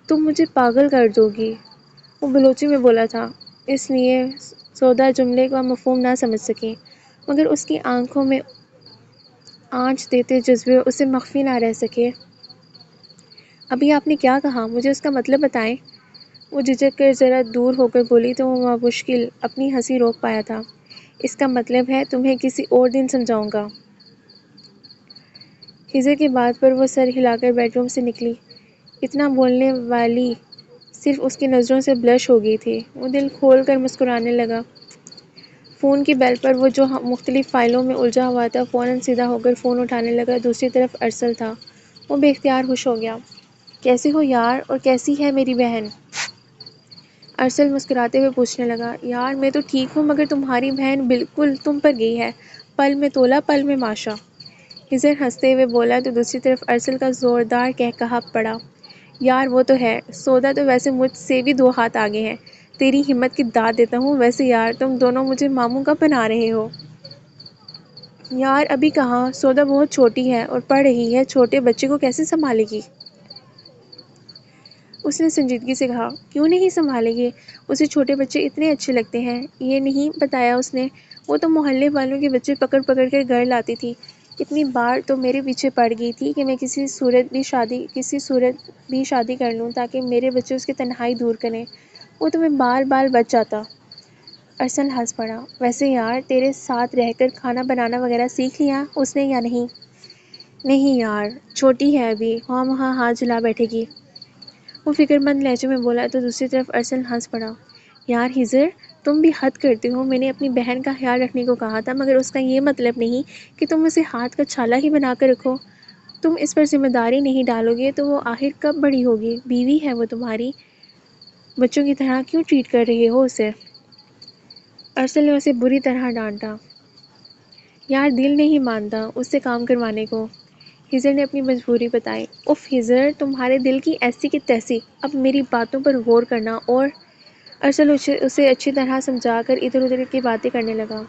تم مجھے پاگل کر دو گی، وہ بلوچی میں بولا تھا، اس لیے سودا جملے کا مفہوم نہ سمجھ سکی، مگر اس کی آنکھوں میں آنچ دیتے جذبے اس سے مخفی نہ رہ سکے۔ ابھی آپ نے کیا کہا؟ مجھے اس کا مطلب بتائیں۔ وہ جھجک کر ذرا دور ہو کر بولی تو وہ مشکل اپنی ہنسی روک پایا تھا۔ اس کا مطلب ہے تمہیں کسی اور دن سمجھاؤں گا۔ ہیزر کی بات پر وہ سر ہلا کر بیڈ روم سے نکلی۔ اتنا بولنے والی صرف اس کی نظروں سے بلش ہو گئی تھی۔ وہ دل کھول کر مسکرانے لگا۔ فون کی بیل پر وہ جو مختلف فائلوں میں الجھا ہوا تھا، فوراً سیدھا ہو کر فون اٹھانے لگا۔ دوسری طرف ارسل تھا۔ وہ بے اختیار خوش ہو گیا۔ کیسے ہو یار، اور کیسی ہے میری بہن؟ ارسل مسکراتے ہوئے پوچھنے لگا۔ یار میں تو ٹھیک ہوں، مگر تمہاری بہن بالکل تم پر گئی ہے، پل میں تولا پل میں ماشا۔ ہیزر ہنستے ہوئے بولا تو دوسری طرف ارسل کا زوردار قہقہا پڑا۔ یار وہ تو ہے، سودا تو ویسے مجھ سے بھی 2 ہاتھ آگے ہے، تیری ہمت کی داد دیتا ہوں۔ ویسے یار تم دونوں مجھے ماموں کب بنا رہے ہو؟ یار ابھی کہاں، سودا بہت چھوٹی ہے اور پڑھ رہی ہے، چھوٹے بچے کو کیسے سنبھالے گی؟ اس نے سنجیدگی سے کہا۔ کیوں نہیں سنبھالے گی؟ اسے چھوٹے بچے اتنے اچھے لگتے ہیں۔ یہ نہیں بتایا اس نے، وہ تو محلے والوں کے بچے پکڑ پکڑ کر گھر لاتی تھی۔ اتنی بار تو میرے پیچھے پڑ گئی تھی کہ میں کسی صورت بھی شادی کر لوں تاکہ میرے بچے اس کی تنہائی دور کریں۔ وہ تو میں بال بال بچ جاتا۔ ارسل ہنس پڑا۔ ویسے یار تیرے ساتھ رہ کر کھانا بنانا وغیرہ سیکھ لیا اس نے یا نہیں؟ نہیں یار، چھوٹی ہے ابھی، خواہ مخواہ ہاتھ جلا بیٹھے گی، وہ فکر مند لہجے میں بولا تو دوسری طرف ارسل ہنس پڑا۔ یار ہیزر، تم بھی حد کرتے ہو، میں نے اپنی بہن کا خیال رکھنے کو کہا تھا، مگر اس کا یہ مطلب نہیں کہ تم اسے ہاتھ کا چھالا ہی بنا کر رکھو۔ تم اس پر ذمہ داری نہیں ڈالو گے تو وہ آخر کب بڑی ہوگی؟ بیوی ہے وہ تمہاری، بچوں کی طرح کیوں ٹریٹ کر رہے ہو اسے؟ ارسل نے اسے بری طرح ڈانٹا۔ یار دل نہیں مانتا اس سے کام کروانے کو، ہیزر نے اپنی مجبوری بتائی۔ اف ہیزر، تمہارے دل کی ایسی کی تیسی، اب میری باتوں پر غور کرنا۔ اور ارسل اسے اچھی طرح سمجھا کر ادھر ادھر کی باتیں کرنے لگا۔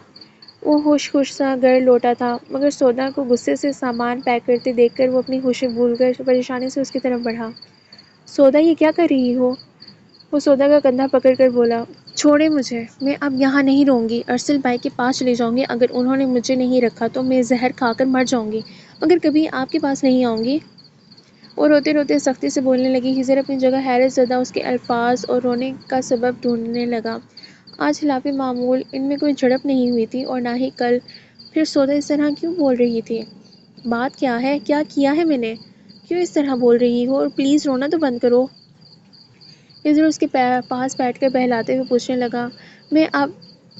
وہ ہوش سا گھر لوٹا تھا، مگر سودا کو غصے سے سامان پیک کرتے دیکھ کر وہ اپنی ہوشیں بھول کر پریشانی سے اس کی طرف بڑھا۔ سودا، یہ کیا کر رہی ہو؟ وہ سودا کا کندھا پکڑ کر بولا۔ چھوڑے مجھے، میں اب یہاں نہیں رہوں گی، ارسل بھائی کے پاس چلی جاؤں گی۔ اگر انہوں نے مجھے نہیں رکھا تو میں زہر کھا کر مر جاؤں گی، مگر کبھی آپ کے پاس نہیں آؤں گی۔ وہ روتے روتے سختی سے بولنے لگی۔ ہزر اپنی جگہ حیرت زدہ اس کے الفاظ اور رونے کا سبب ڈھونڈنے لگا۔ آج خلاف معمول ان میں کوئی جھڑپ نہیں ہوئی تھی اور نہ ہی کل، پھر سودا اس طرح کیوں بول رہی تھی؟ بات کیا ہے؟ کیا کیا ہے میں نے؟ کیوں اس طرح بول رہی ہو؟ اور پلیز رونا تو بند کرو۔ ہزر اس کے پاس بیٹھ کر بہلاتے ہوئے پوچھنے لگا۔ میں اب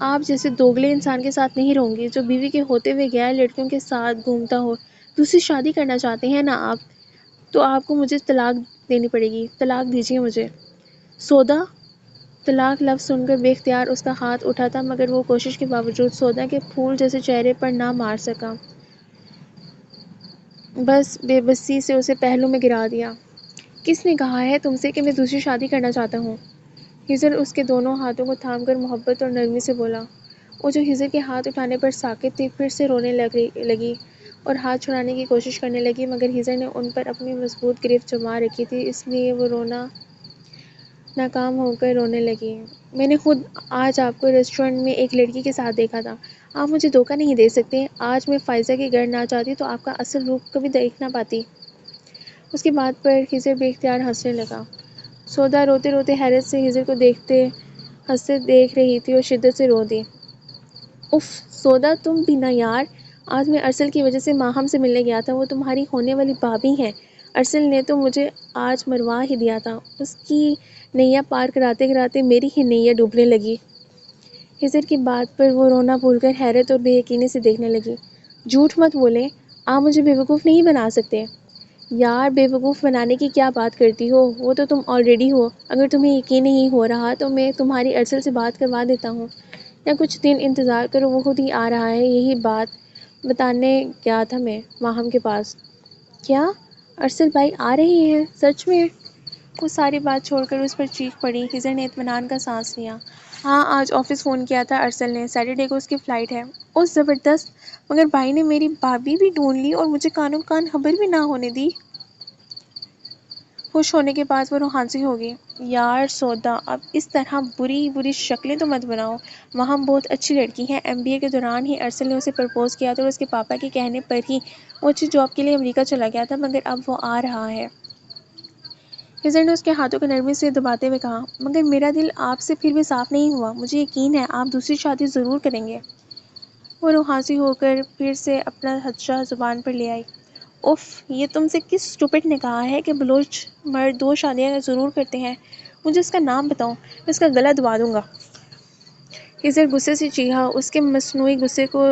آپ جیسے دوگلے انسان کے ساتھ نہیں رہوں گی جو بیوی کے ہوتے ہوئے غیر لڑکیوں کے ساتھ گھومتا ہو۔ دوسری شادی کرنا چاہتے ہیں نا آپ؟ تو آپ کو مجھے طلاق دینی پڑے گی۔ طلاق دیجیے مجھے۔ سودا! طلاق لفظ سن کر بے اختیار اس کا ہاتھ اٹھا تھا، مگر وہ کوشش کے باوجود سودا کے پھول جیسے چہرے پر نہ مار سکا، بس بے بسی سے اسے پہلو میں گرا دیا۔ کس نے کہا ہے تم سے کہ میں دوسری شادی کرنا چاہتا ہوں؟ ہزر اس کے دونوں ہاتھوں کو تھام کر محبت اور نرمی سے بولا۔ وہ جو ہزر کے ہاتھ اٹھانے پر ساکت تھی، پھر سے رونے لگی اور ہاتھ چھڑانے کی کوشش کرنے لگی، مگر ہزر نے ان پر اپنی مضبوط گرفت جما رکھی تھی، اس لیے وہ رونا ناکام ہو کر رونے لگی۔ میں نے خود آج آپ کو ریسٹورنٹ میں ایک لڑکی کے ساتھ دیکھا تھا۔ آپ مجھے دھوکہ نہیں دے سکتے۔ آج میں فائزہ کے گھر نہ جاتی تو آپ کا اصل روپ کبھی دیکھ نہ پاتی۔ اس کی بات پر ہزر بے اختیار ہنسنے لگا۔ سودا روتے روتے حیرت سے ہزر کو ہنستے دیکھ رہی تھی اور شدت سے رو دی۔ اف سودا، تم بھی نہ یار! آج میں ارسل کی وجہ سے ماہم سے ملنے گیا تھا، وہ تمہاری ہونے والی بھابھی ہیں۔ ارسل نے تو مجھے آج مروا ہی دیا تھا۔ اس کی نیا پار کراتے کراتے میری ہی نیا ڈوبنے لگی۔ ہزر کی بات پر وہ رونا بھول کر حیرت اور بے یقینی سے دیکھنے لگی۔ جھوٹ مت بولیں، آپ مجھے بیوقوف نہیں بنا سکتے۔ یار بیوقوف بنانے کی کیا بات کرتی ہو؟ وہ تو تم آلریڈی ہو۔ اگر تمہیں یقین نہیں ہو رہا تو میں تمہاری ارسل سے بات کروا دیتا ہوں، یا کچھ دن انتظار کرو، وہ خود ہی آ رہا ہے۔ یہی بات بتانے گیا تھا میں ماہم کے پاس۔ کیا؟ ارسل بھائی آ رہے ہیں؟ سچ میں؟ وہ ساری بات چھوڑ کر اس پر چیخ پڑی۔ ہزر نے اطمینان کا سانس لیا۔ ہاں، آج آفس فون کیا تھا ارسل نے، سیٹرڈے کو اس کی فلائٹ ہے۔ اوہ زبردست! مگر بھائی نے میری بھابھی بھی ڈھونڈ لی اور مجھے کانوں کان خبر بھی نہ ہونے دی۔ خوش ہونے کے بعد وہ روحانسی ہو گئی۔ یار سودا، اب اس طرح بری شکلیں تو مت بناؤ۔ ماہم بہت اچھی لڑکی ہے۔ MBA کے دوران ہی ارسل نے اسے پرپوز کیا تھا اور اس کے پاپا کے کہنے پر ہی وہ اچھی جاب کے لیے امریکہ چلا گیا تھا، مگر اب وہ آ رہا ہے۔ ہزر نے اس کے ہاتھوں کو نرمی سے دباتے ہوئے کہا۔ مگر میرا دل آپ سے پھر بھی صاف نہیں ہوا۔ مجھے یقین ہے آپ دوسری شادی ضرور کریں گے۔ وہ روحانسی ہو کر پھر سے اپنا خدشہ زبان پر لے آئی۔ اف، یہ تم سے کس اسٹوپٹ نے کہا ہے کہ بلوچ مرد 2 شادیاں ضرور کرتے ہیں؟ مجھے اس کا نام بتاؤ، میں اس کا گلا دبا دوں گا۔ ہزر غصے سے چیخا۔ اس کے مصنوعی غصے کو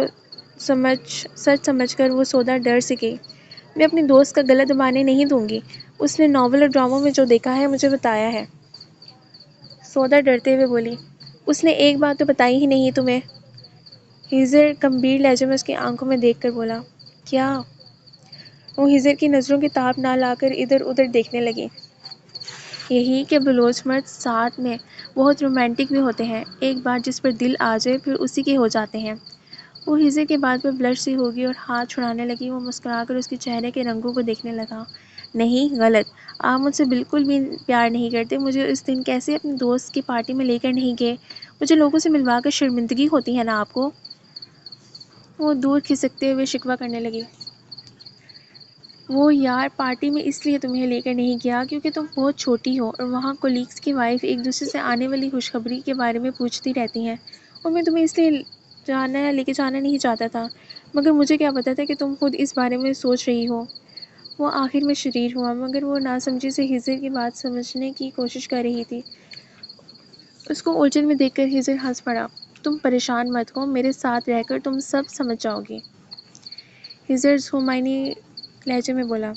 سچ سمجھ کر وہ سودا ڈر سے گئی۔ میں اپنی دوست کا گلا دبانے نہیں دوں گی۔ اس نے ناول اور ڈراموں میں جو دیکھا ہے مجھے بتایا ہے۔ سودا ڈرتے ہوئے بولی۔ اس نے ایک بات تو بتائی ہی نہیں تمہیں؟ ہزر گمبھیر لہجے میں اس کی آنکھوں میں دیکھ کر بولا۔ کیا؟ وہ ہزر کی نظروں کی تاب نہ لا کر ادھر ادھر دیکھنے لگی۔ یہی کہ بلوچ مرد ساتھ میں بہت رومانٹک بھی ہوتے ہیں، ایک بار جس پر دل آ جائے پھر اسی کے ہو جاتے ہیں۔ وہ ہزر کے بات پر بلش سی ہو گئی اور ہاتھ چھڑانے لگی۔ وہ مسکرا کر اس کے چہرے کے رنگوں کو دیکھنے لگا۔ نہیں، غلط! آپ مجھ سے بالکل بھی پیار نہیں کرتے۔ مجھے اس دن کیسے اپنی دوست کی پارٹی میں لے کر نہیں گئے؟ مجھے لوگوں سے ملوا کر شرمندگی ہوتی ہے نا آپ کو؟ وہ دور کھسکتے ہوئے شکوہ کرنے لگی۔ وہ یار پارٹی میں اس لیے تمہیں لے کر نہیں گیا کیونکہ تم بہت چھوٹی ہو، اور وہاں کولیگز کی وائف ایک دوسرے سے آنے والی خوشخبری کے بارے میں پوچھتی رہتی ہیں، اور میں تمہیں اس لیے لے کے جانا نہیں چاہتا تھا، مگر مجھے کیا پتا تھا کہ تم خود اس بارے میں سوچ رہی ہو۔ وہ آخر میں شریر ہوا، مگر وہ ناسمجھی سے ہزر کی بات سمجھنے کی کوشش کر رہی تھی۔ اس کو الجھن میں دیکھ کر ہزر ہنس پڑا۔ تم پریشان مت ہو، میرے ساتھ رہ کر تم سب سمجھ جاؤ گی۔ ہزر ذومعنی لہجے میں بولا۔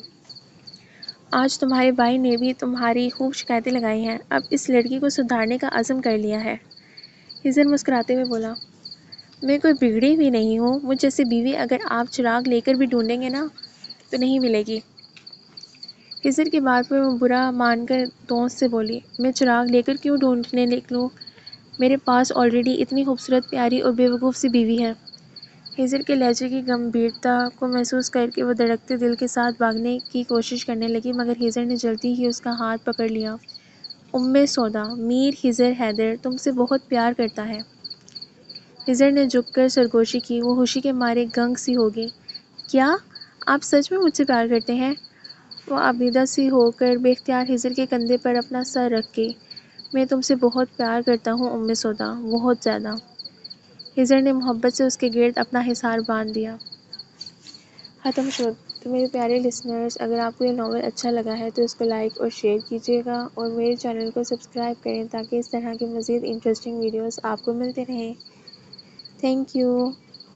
آج تمہارے بھائی نے بھی تمہاری خوب شکایتیں لگائی ہیں، اب اس لڑکی کو سدھارنے کا عزم کر لیا ہے۔ ہزر مسکراتے ہوئے بولا۔ میں کوئی بگڑی ہوئی نہیں ہوں، مجھ جیسی بیوی اگر آپ چراغ لے کر بھی ڈھونڈیں گے نا تو نہیں ملے گی۔ ہزر کی بات پر وہ برا مان کر دوست سے بولی۔ میں چراغ لے کر کیوں ڈھونڈنے نکلوں؟ میرے پاس آلریڈی اتنی خوبصورت، پیاری اور بے وقوف سی بیوی ہے۔ ہیزر کے لہجے کی گمبھیرتا کو محسوس کر کے وہ دھڑکتے دل کے ساتھ بھاگنے کی کوشش کرنے لگی، مگر ہیزر نے جلدی ہی اس کا ہاتھ پکڑ لیا۔ سودا، میر ہیزر حیدر تم سے بہت پیار کرتا ہے۔ ہیزر نے جھک کر سرگوشی کی، وہ خوشی کے مارے گنگ سی ہو گئی۔ کیا؟ آپ سچ میں مجھ سے پیار کرتے ہیں؟ وہ آبیدہ سی ہو کر بے اختیار ہیزر کے کندھے پر اپنا سر رکھ گئی۔ میں تم سے بہت پیار کرتا ہوں سودا، بہت زیادہ۔ ہیزر نے محبت سے اس کے گرد اپنا حصار باندھ دیا۔ ختم شد۔ تو میرے پیارے لسنرز، اگر آپ کو یہ ناول اچھا لگا ہے تو اس کو لائک اور شیئر کیجیے گا، اور میرے چینل کو سبسکرائب کریں تاکہ اس طرح کے مزید انٹرسٹنگ ویڈیوز آپ کو ملتے رہیں۔ Thank you.